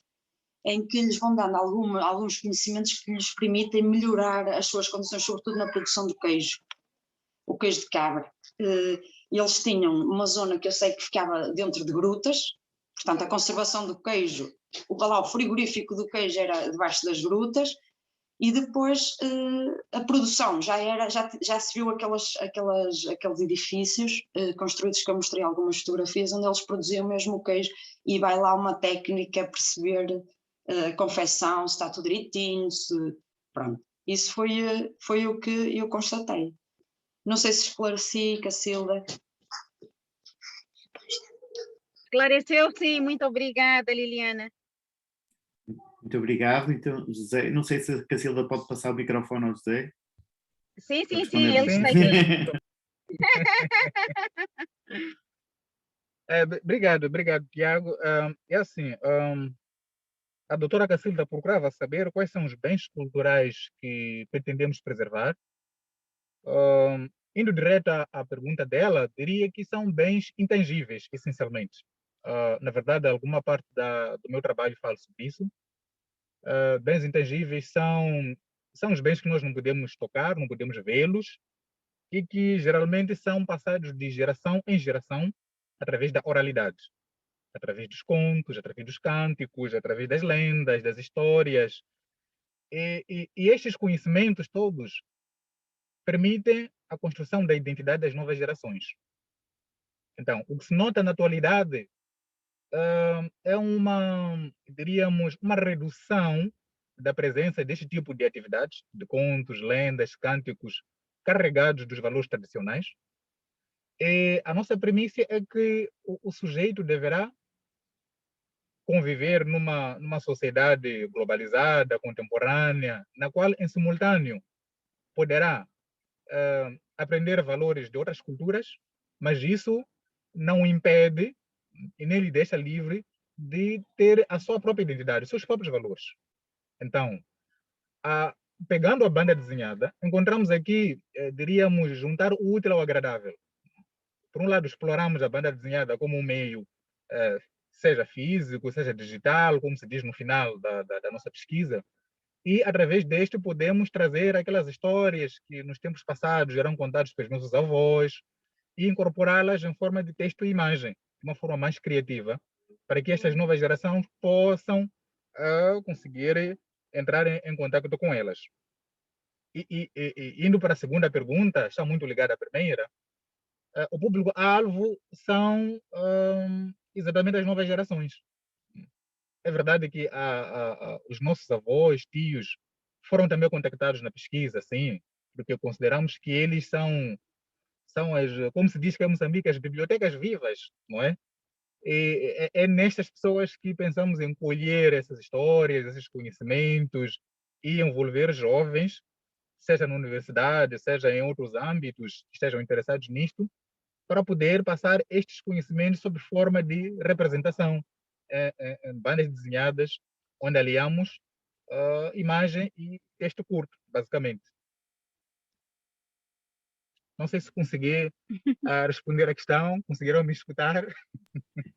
em que lhes vão dando alguns conhecimentos que lhes permitem melhorar as suas condições, sobretudo na produção do queijo, o queijo de cabra. Eles tinham uma zona que eu sei que ficava dentro de grutas, portanto a conservação do queijo, o frigorífico do queijo era debaixo das grutas, e depois a produção já se viu aqueles edifícios construídos, que eu mostrei algumas fotografias, onde eles produziam mesmo o queijo, e vai lá uma técnica a perceber a confecção, se está tudo direitinho, pronto. Isso foi o que eu constatei. Não sei se esclareci, Cacilda. Esclareceu, sim. Muito obrigada, Liliana. Muito obrigado. Então, José, não sei se a Cacilda pode passar o microfone ao José. Sim, ele está aqui. Obrigado, Tiago. É assim, a doutora Cacilda procurava saber quais são os bens culturais que pretendemos preservar. Indo direto à pergunta dela, diria que são bens intangíveis, essencialmente. Na verdade, alguma parte do meu trabalho fala sobre isso. Bens intangíveis são os bens que nós não podemos tocar, não podemos vê-los, e que geralmente são passados de geração em geração através da oralidade, através dos contos, através dos cânticos, através das lendas, das histórias. E estes conhecimentos todos permitem a construção da identidade das novas gerações. Então, o que se nota na atualidade é diríamos, uma redução da presença deste tipo de atividades, de contos, lendas, cânticos, carregados dos valores tradicionais. E a nossa premissa é que o sujeito deverá conviver numa sociedade globalizada, contemporânea, na qual, em simultâneo, poderá aprender valores de outras culturas, mas isso não impede e nem lhe deixa livre de ter a sua própria identidade, os seus próprios valores. Então, pegando a banda desenhada, encontramos aqui, diríamos, juntar o útil ao agradável. Por um lado, exploramos a banda desenhada como um meio, seja físico, seja digital, como se diz no final da nossa pesquisa, e através deste podemos trazer aquelas histórias que nos tempos passados eram contadas pelos nossos avós e incorporá-las em forma de texto e imagem, de uma forma mais criativa, para que estas novas gerações possam conseguir entrar em contato com elas. E indo para a segunda pergunta, está muito ligada à primeira, o público-alvo são exatamente as novas gerações. É verdade que os nossos avós, tios, foram também contactados na pesquisa, sim, porque consideramos que eles são como se diz que em Moçambique, as bibliotecas vivas, não é? E é nestas pessoas que pensamos em colher essas histórias, esses conhecimentos e envolver jovens, seja na universidade, seja em outros âmbitos que estejam interessados nisto, para poder passar estes conhecimentos sob forma de representação, em bandas desenhadas, onde aliamos imagem e texto curto, basicamente. Não sei se consegui responder à questão, conseguiram me escutar?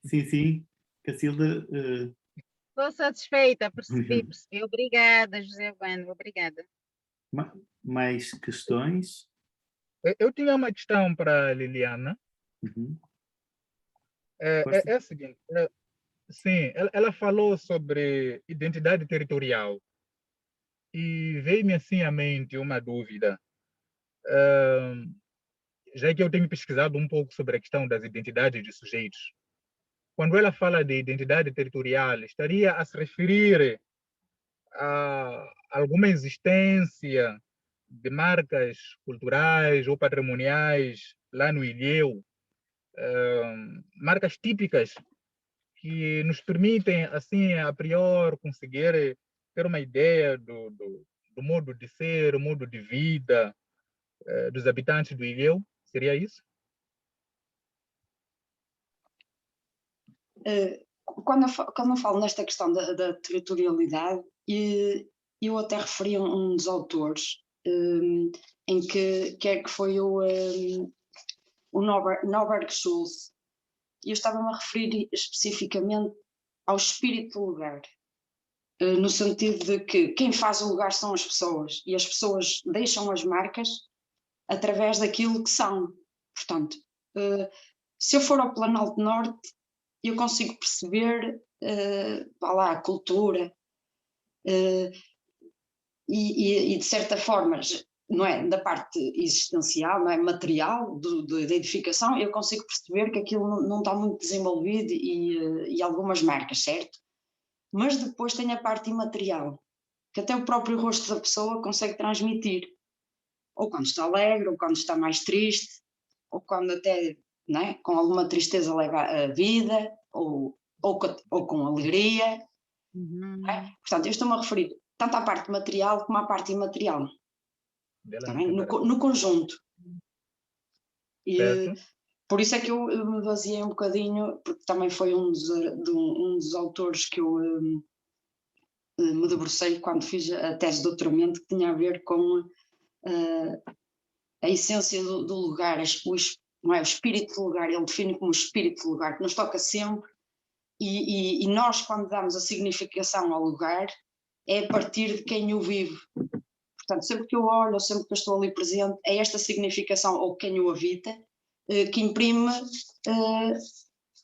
Sim. Cacilda. Estou satisfeita, percebi. Obrigada, José Wando, obrigada. Mais questões? Eu tinha uma questão para a Liliana. Uhum. É a seguinte, sim, ela falou sobre identidade territorial e veio-me assim à mente uma dúvida, já que eu tenho pesquisado um pouco sobre a questão das identidades de sujeitos. Quando ela fala de identidade territorial, estaria a se referir a alguma existência de marcas culturais ou patrimoniais lá no Ilhéu, marcas típicas que nos permitem, assim, a priori, conseguir ter uma ideia do modo de ser, o modo de vida dos habitantes do Ilhéu? Seria isso? Quando eu falo nesta questão da territorialidade, eu até referi a um dos autores, em que foi o Norbert Schulz, e eu estava-me a referir especificamente ao espírito do lugar, no sentido de que quem faz o lugar são as pessoas, e as pessoas deixam as marcas através daquilo que são. Portanto, se eu for ao Planalto Norte, eu consigo perceber a cultura e de certa forma, não é, da parte existencial, não é, material da edificação, eu consigo perceber que aquilo não está muito desenvolvido e algumas marcas, certo? Mas depois tem a parte imaterial, que até o próprio rosto da pessoa consegue transmitir, ou quando está alegre, ou quando está mais triste, ou quando até, não é, com alguma tristeza leva a vida, ou com alegria. É? Portanto, eu estou-me a referir tanto à parte material como à parte imaterial. Está bem? No conjunto. E, por isso é que eu me baseei um bocadinho, porque também foi um dos autores que eu me debrucei quando fiz a tese de doutoramento, que tinha a ver com a essência do lugar, não é, o espírito do lugar. Ele define como o espírito do lugar, que nos toca sempre. E nós, quando damos a significação ao lugar, é a partir de quem o vive. Portanto, sempre que eu olho, ou sempre que eu estou ali presente, é esta significação, ou quem o habita, que imprime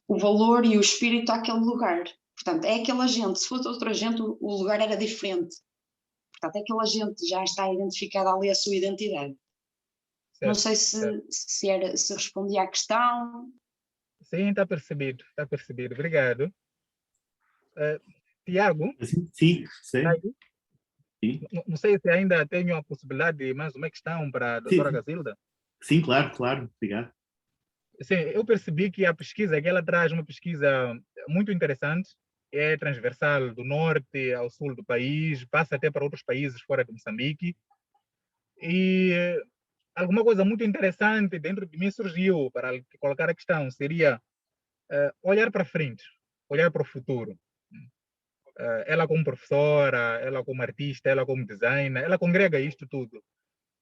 o valor e o espírito àquele lugar. Portanto, é aquela gente. Se fosse outra gente, o lugar era diferente. Portanto, é aquela gente já está identificada ali a sua identidade. Certo, não sei se respondi à questão. Sim, está percebido, está percebido. Obrigado. Tiago? Sim, sei. Sim. Não sei se ainda tenho a possibilidade de mais uma questão para a doutora Gazilda. Sim, claro, obrigado. Sim, eu percebi que a pesquisa que ela traz, uma pesquisa muito interessante, é transversal do norte ao sul do país, passa até para outros países fora de Moçambique. E alguma coisa muito interessante dentro de mim surgiu para colocar a questão, seria olhar para frente, olhar para o futuro. Ela como professora, ela como artista, ela como designer, ela congrega isto tudo.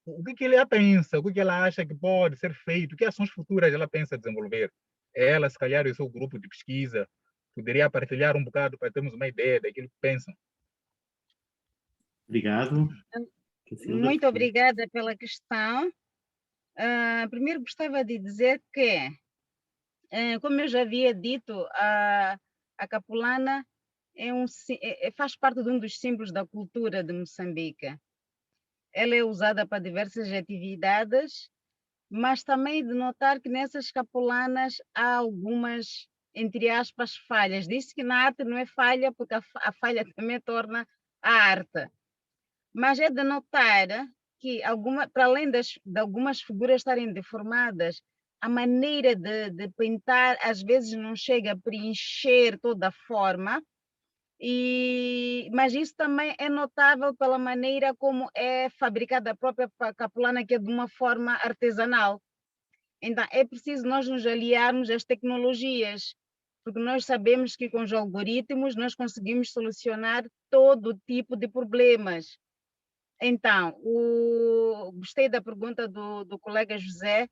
O que ela pensa, o que ela acha que pode ser feito, que ações futuras ela pensa desenvolver? Ela, se calhar, e o seu grupo de pesquisa, poderia partilhar um bocado para termos uma ideia daquilo que pensam. Obrigado. Muito obrigada pela questão. Primeiro gostava de dizer que, como eu já havia dito, a capulana faz parte de um dos símbolos da cultura de Moçambique. Ela é usada para diversas atividades, mas também de notar que nessas capulanas há algumas, entre aspas, falhas. Diz-se que na arte não é falha, porque a falha também torna a arte. Mas é de notar que, para além de algumas figuras estarem deformadas, a maneira de pintar às vezes não chega a preencher toda a forma, mas isso também é notável pela maneira como é fabricada a própria capulana, que é de uma forma artesanal. Então, é preciso nós nos aliarmos às tecnologias, porque nós sabemos que com os algoritmos nós conseguimos solucionar todo tipo de problemas. Então, gostei da pergunta do colega José,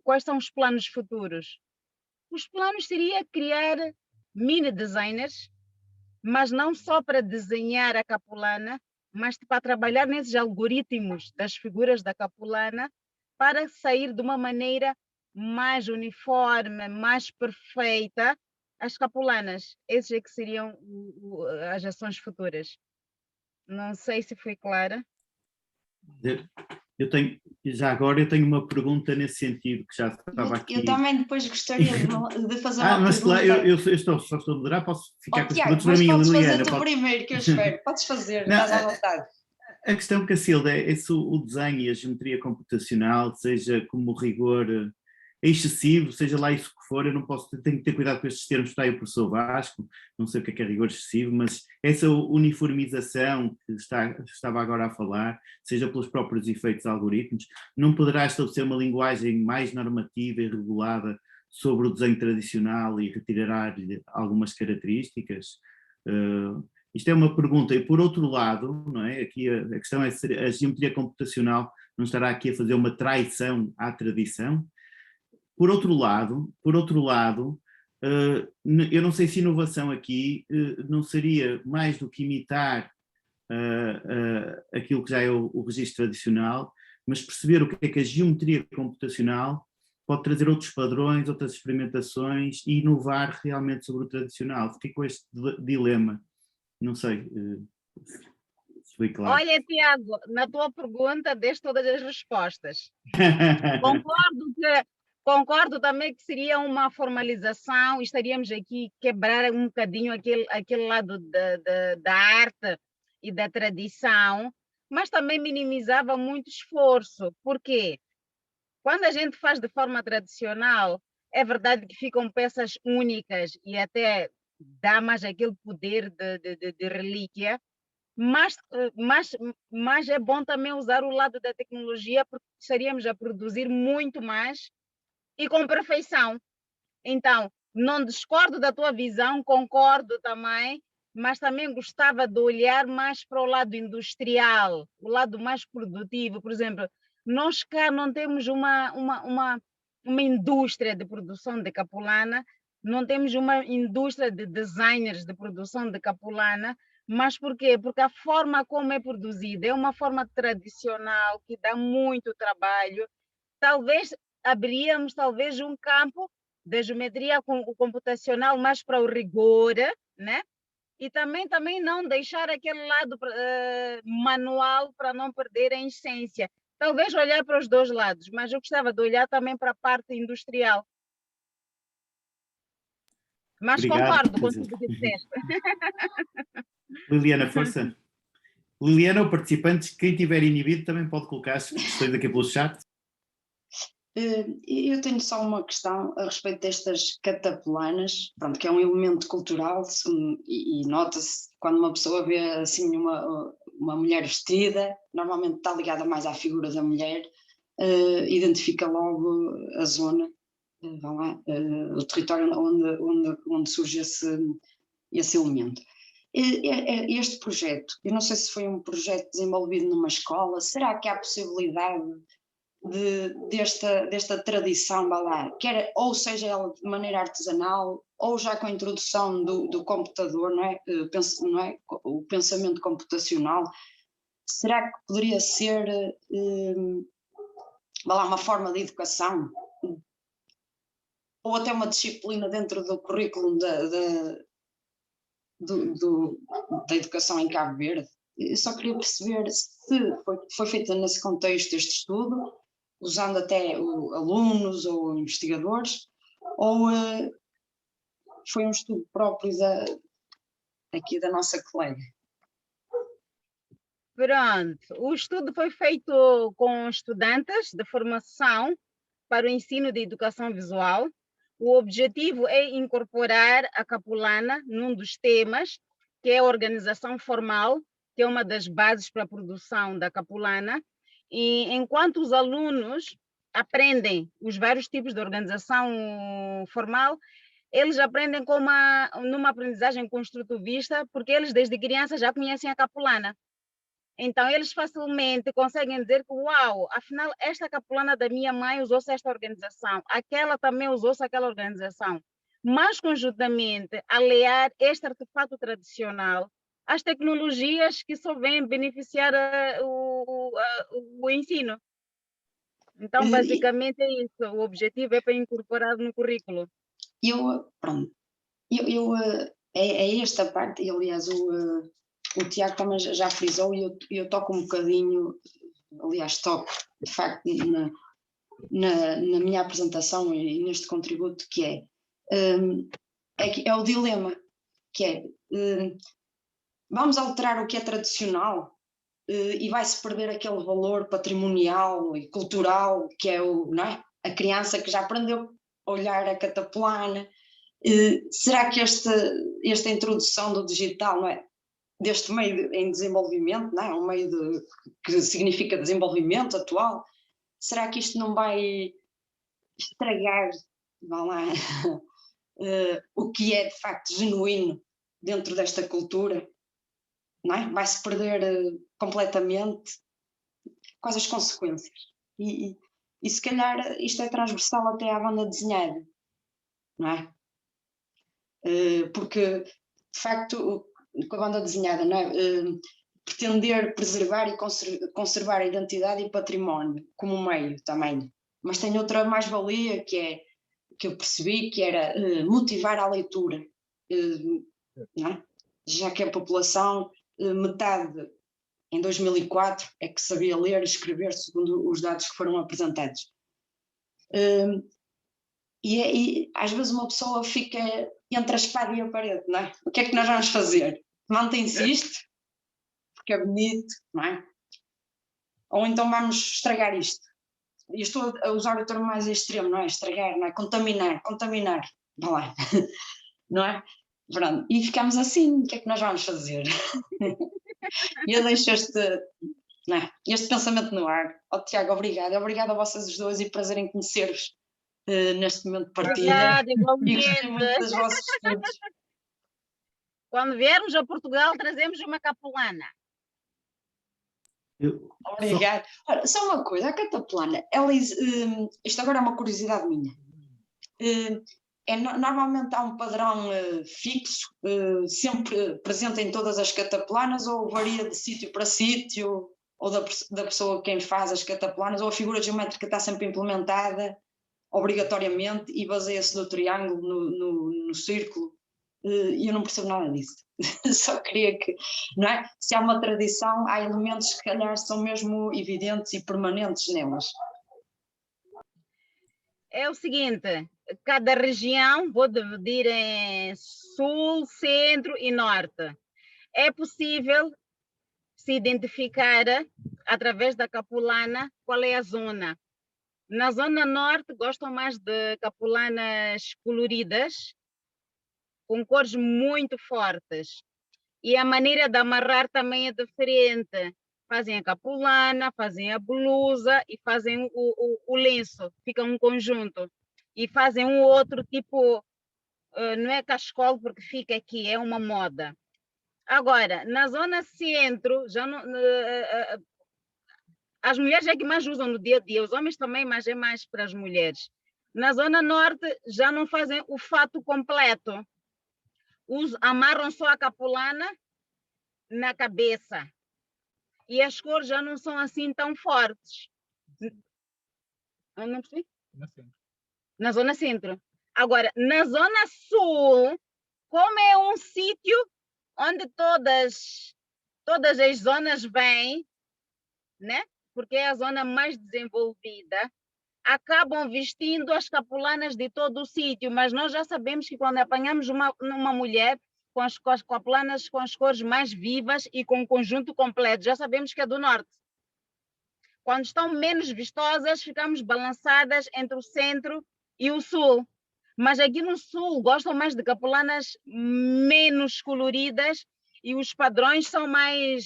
quais são os planos futuros? Os planos seria criar mini designers, mas não só para desenhar a capulana, mas para trabalhar nesses algoritmos das figuras da capulana para sair de uma maneira mais uniforme, mais perfeita as capulanas. Essas é que seriam as ações futuras. Não sei se foi clara. Eu tenho uma pergunta nesse sentido, que já estava aqui. Eu também depois gostaria de fazer uma mas pergunta. Claro, eu estou a moderar, posso ficar com as perguntas para mim, Liliana. Podes fazer tu primeiro, que eu espero. Podes fazer, estás à vontade. A questão, Cacilda, é se o desenho e a geometria computacional, seja como rigor excessivo, seja lá isso que for. Eu não posso, tenho que ter cuidado com estes termos, está aí o professor Vasco, não sei o que é rigor excessivo, mas essa uniformização que estava agora a falar, seja pelos próprios efeitos algoritmos, não poderá estabelecer uma linguagem mais normativa e regulada sobre o desenho tradicional e retirar-lhe algumas características? Isto é uma pergunta. E por outro lado, não é? Aqui a questão é se a geometria computacional não estará aqui a fazer uma traição à tradição? Por outro lado, eu não sei se inovação aqui não seria mais do que imitar aquilo que já é o registro tradicional, mas perceber o que é que a geometria computacional pode trazer outros padrões, outras experimentações e inovar realmente sobre o tradicional. Fiquei com este dilema. Não sei se foi claro. Olha, Tiago, na tua pergunta deste todas as respostas. Concordo também que seria uma formalização, estaríamos aqui quebrar um bocadinho aquele lado da arte e da tradição, mas também minimizava muito esforço. Por quê? Quando a gente faz de forma tradicional, é verdade que ficam peças únicas e até dá mais aquele poder de relíquia, mas é bom também usar o lado da tecnologia, porque estaríamos a produzir muito mais e com perfeição. Então, não discordo da tua visão, concordo também, mas também gostava de olhar mais para o lado industrial, o lado mais produtivo. Por exemplo, nós cá não temos uma indústria de produção de capulana, não temos uma indústria de designers de produção de capulana, mas por quê? Porque a forma como é produzida é uma forma tradicional que dá muito trabalho. Talvez abríamos um campo da geometria computacional mais para o rigor, né? E também não deixar aquele lado manual para não perder a essência. Talvez olhar para os dois lados, mas eu gostava de olhar também para a parte industrial. Mas Obrigado, concordo com tudo que disseste. Liliana, força. Liliana ou participantes, quem tiver inibido também pode colocar as questões aqui pelo chat. Eu tenho só uma questão a respeito destas catapulanas, pronto, que é um elemento cultural e nota-se quando uma pessoa vê assim uma mulher vestida, normalmente está ligada mais à figura da mulher, identifica logo a zona, o território onde surge esse elemento. Este projeto, eu não sei se foi um projeto desenvolvido numa escola, será que há possibilidade desta tradição, ou seja ela de maneira artesanal, ou já com a introdução do computador, não é? O pensamento computacional, será que poderia ser uma forma de educação? Ou até uma disciplina dentro do currículo da educação em Cabo Verde? Eu só queria perceber se foi feito nesse contexto este estudo, usando até alunos ou investigadores, ou foi um estudo próprio aqui da nossa colega? Pronto, o estudo foi feito com estudantes de formação para o ensino de educação visual. O objetivo é incorporar a capulana num dos temas, que é a organização formal, que é uma das bases para a produção da capulana. E enquanto os alunos aprendem os vários tipos de organização formal, eles aprendem numa aprendizagem construtivista, porque eles desde criança já conhecem a capulana. Então, eles facilmente conseguem dizer que, uau, afinal, esta capulana da minha mãe usou-se esta organização, aquela também usou-se aquela organização. Mas, conjuntamente, aliar este artefato tradicional às tecnologias que só vêm beneficiar o ensino. Então, basicamente é isso. O objetivo é para incorporar no currículo. É esta parte, e aliás o Tiago também já frisou, e eu toco um bocadinho, aliás toco de facto na minha apresentação e neste contributo, que é o dilema, que é vamos alterar o que é tradicional e vai-se perder aquele valor patrimonial e cultural que é a criança que já aprendeu a olhar a cataplana. Será que esta introdução do digital, não é? Deste meio em desenvolvimento, não é? Um meio que significa desenvolvimento atual, será que isto não vai estragar, vá lá, o que é de facto genuíno dentro desta cultura? Não é? Vai-se perder completamente? Quais as consequências? E se calhar isto é transversal até à banda desenhada, não é? Porque, de facto, com a banda desenhada, não é? Pretender preservar e conservar a identidade e património como meio também. Mas tem outra mais-valia que eu percebi, que era motivar a leitura, não é? Já que a população, metade em 2004 é que sabia ler e escrever, segundo os dados que foram apresentados. E às vezes uma pessoa fica entre a espada e a parede, não é? O que é que nós vamos fazer? Mantém-se isto, porque é bonito, não é? Ou então vamos estragar isto? E estou a usar o termo mais extremo, não é? Estragar, não é? Contaminar, vá lá, não é? Pronto. E ficamos assim, o que é que nós vamos fazer? E eu deixo este pensamento no ar. Tiago, obrigada a vocês os dois e prazer em conhecer-vos neste momento de partilha. Obrigada, igualmente. E gostei muito dos vossos estudos. Quando viermos a Portugal, trazemos uma capulana. Obrigada. Ora, só uma coisa, a cataplana, isto agora é uma curiosidade minha. Normalmente há um padrão fixo, sempre presente em todas as cataplanas, ou varia de sítio para sítio, ou da pessoa quem faz as cataplanas, ou a figura geométrica está sempre implementada obrigatoriamente e baseia-se no triângulo, no círculo, e eu não percebo nada disso. Só queria que, não é? Se há uma tradição, há elementos que, se calhar, são mesmo evidentes e permanentes nelas. É o seguinte, cada região, vou dividir em sul, centro e norte. É possível se identificar, através da capulana, qual é a zona. Na zona norte, gostam mais de capulanas coloridas, com cores muito fortes. E a maneira de amarrar também é diferente. Fazem a capulana, fazem a blusa e fazem o lenço, fica um conjunto. E fazem um outro tipo, não é cachecol porque fica aqui, é uma moda. Agora, na zona centro, já não, as mulheres é que mais usam no dia a dia, os homens também, mas é mais para as mulheres. Na zona norte, já não fazem o fato completo. Amarram só a capulana na cabeça. E as cores já não são assim tão fortes. Não percebi? Na zona centro. Agora, na zona sul, como é um sítio onde todas as zonas vêm, né? Porque é a zona mais desenvolvida, acabam vestindo as capulanas de todo o sítio, mas nós já sabemos que quando apanhamos uma mulher com as capulanas com as cores mais vivas e com o conjunto completo, já sabemos que é do norte. Quando estão menos vistosas, ficamos balançadas entre o centro e o sul. Mas aqui no sul gostam mais de capulanas menos coloridas e os padrões são mais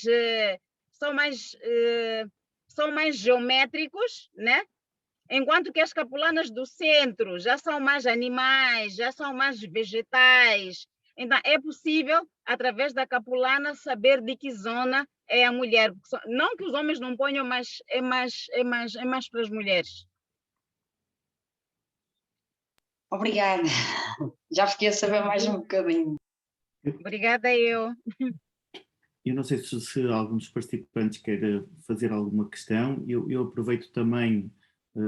geométricos, né? Enquanto que as capulanas do centro já são mais animais, já são mais vegetais. Então, é possível, através da capulana, saber de que zona é a mulher. Não que os homens não ponham, mas é mais para as mulheres. Obrigada. Já fiquei a saber mais um bocadinho. Obrigada eu. Eu não sei se algum dos participantes quer fazer alguma questão. Eu aproveito também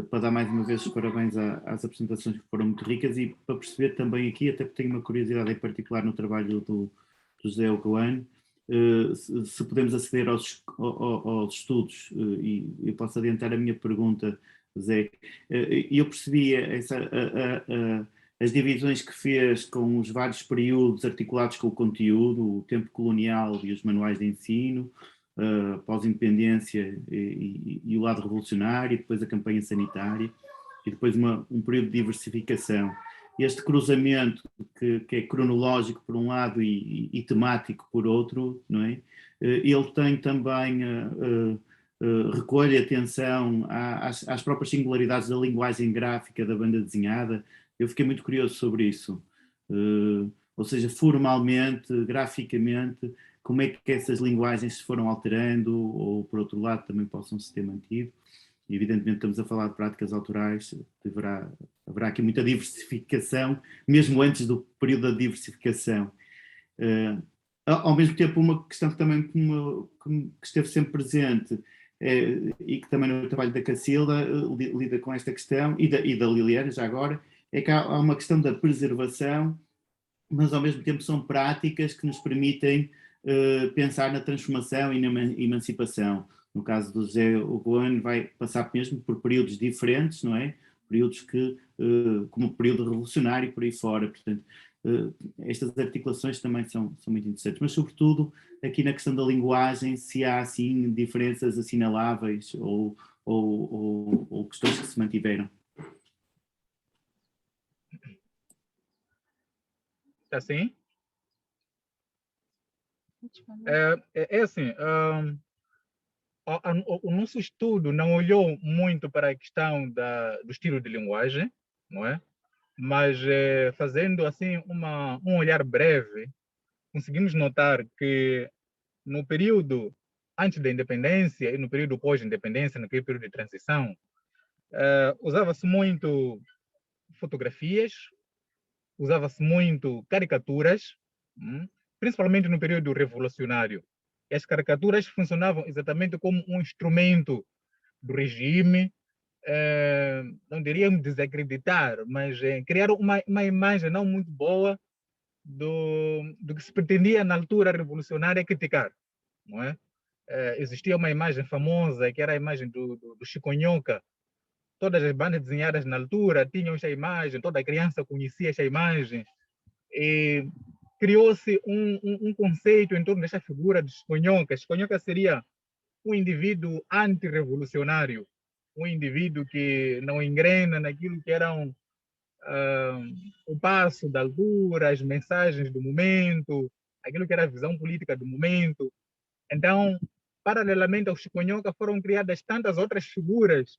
para dar mais uma vez os parabéns às apresentações que foram muito ricas e para perceber também aqui, até porque tenho uma curiosidade em particular no trabalho do José Ogoane, se podemos aceder aos estudos, e eu posso adiantar a minha pergunta, José. Eu percebi as divisões que fez com os vários períodos articulados com o conteúdo, o tempo colonial e os manuais de ensino, pós-independência e o lado revolucionário, e depois a campanha sanitária. e depois um período de diversificação. Este cruzamento, que é cronológico por um lado e temático por outro, não é? Ele tem também, recolhe atenção às próprias singularidades da linguagem gráfica da banda desenhada. Eu fiquei muito curioso sobre isso. Ou seja, formalmente, graficamente, como é que essas linguagens se foram alterando, ou por outro lado também possam se ter mantido. E, evidentemente estamos a falar de práticas autorais, haverá aqui muita diversificação, mesmo antes do período da diversificação. Ao mesmo tempo, uma questão que também que esteve sempre presente, e que também no trabalho da Cacilda lida com esta questão, e da Liliana já agora, é que há uma questão da preservação, mas ao mesmo tempo são práticas que nos permitem pensar na transformação e na emancipação. No caso do José Ogoane, vai passar mesmo por períodos diferentes, não é? Períodos como o período revolucionário e por aí fora. Portanto, estas articulações também são muito interessantes. Mas, sobretudo, aqui na questão da linguagem, se há, assim, diferenças assinaláveis ou questões que se mantiveram. Assim? É assim, o nosso estudo não olhou muito para a questão do estilo de linguagem, não é? Mas fazendo assim um olhar breve, conseguimos notar que no período antes da independência e no período pós-independência, naquele período de transição, usava-se muito fotografias, usava-se muito caricaturas, principalmente no período revolucionário. E as caricaturas funcionavam exatamente como um instrumento do regime, não diríamos desacreditar, mas criar uma imagem não muito boa do que se pretendia na altura revolucionária criticar, não é? Existia uma imagem famosa, que era a imagem do Chico-Nhoca. Todas as bandas desenhadas na altura tinham essa imagem, toda criança conhecia essa imagem, e criou-se um conceito em torno dessa figura de Chico-Nhoca. Chico-Nhoca seria um indivíduo antirrevolucionário, um indivíduo que não engrena naquilo que eram o passo da altura, as mensagens do momento, aquilo que era a visão política do momento. Então, paralelamente ao Chico-Nhoca, foram criadas tantas outras figuras,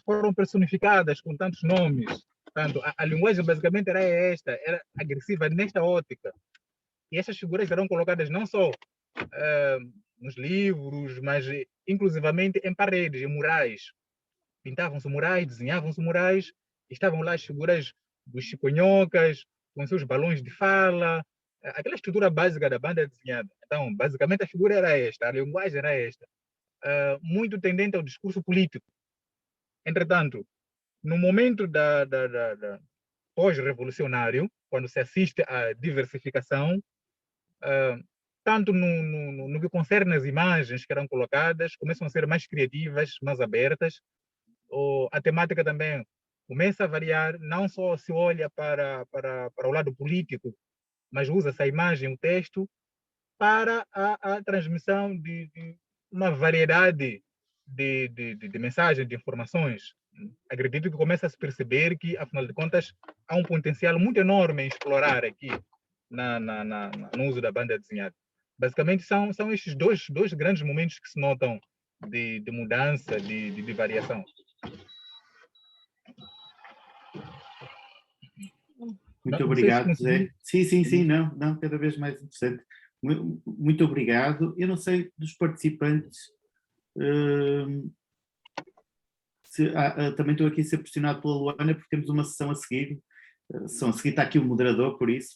foram personificadas com tantos nomes. Portanto, a linguagem basicamente era esta, era agressiva nesta ótica. E essas figuras eram colocadas não só nos livros, mas inclusivamente em paredes, em murais. Pintavam-se murais, desenhavam-se murais, estavam lá as figuras dos chiconhocas, com seus balões de fala, aquela estrutura básica da banda desenhada. Então, basicamente, a figura era esta, a linguagem era esta, muito tendente ao discurso político. Entretanto, no momento da pós-revolucionário, quando se assiste à diversificação, tanto no que concerne as imagens que eram colocadas, começam a ser mais criativas, mais abertas. A temática também começa a variar, não só se olha para o lado político, mas usa-se a imagem, o texto, para a transmissão de uma variedade de mensagens, de informações. Acredito que começa a se perceber que, afinal de contas, há um potencial muito enorme em explorar aqui no uso da banda desenhada. Basicamente, são estes dois grandes momentos que se notam de mudança, de variação. Muito obrigado, Zé. Sim, não, cada vez mais interessante. Muito obrigado. Eu não sei dos participantes, também estou aqui a ser pressionado pela Luana, porque temos uma sessão a seguir. A sessão a seguir está aqui o moderador, por isso.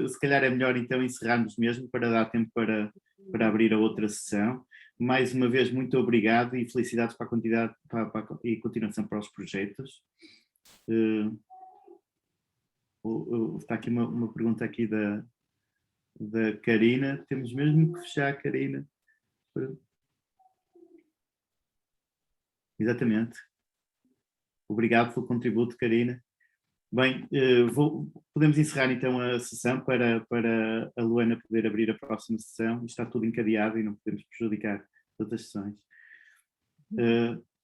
Se calhar é melhor então encerrarmos mesmo, para dar tempo para abrir a outra sessão. Mais uma vez, muito obrigado e felicidades para a quantidade e continuação para os projetos. Está aqui uma pergunta aqui da Karina. Temos mesmo que fechar, Karina. Exatamente. Obrigado pelo contributo, Karina. Bem, podemos encerrar então a sessão para a Luana poder abrir a próxima sessão. Está tudo encadeado e não podemos prejudicar todas as sessões.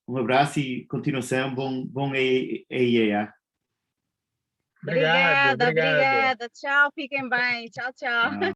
Um abraço e continuação, bom EIA. Obrigado. Obrigada. Tchau, fiquem bem. Tchau, tchau.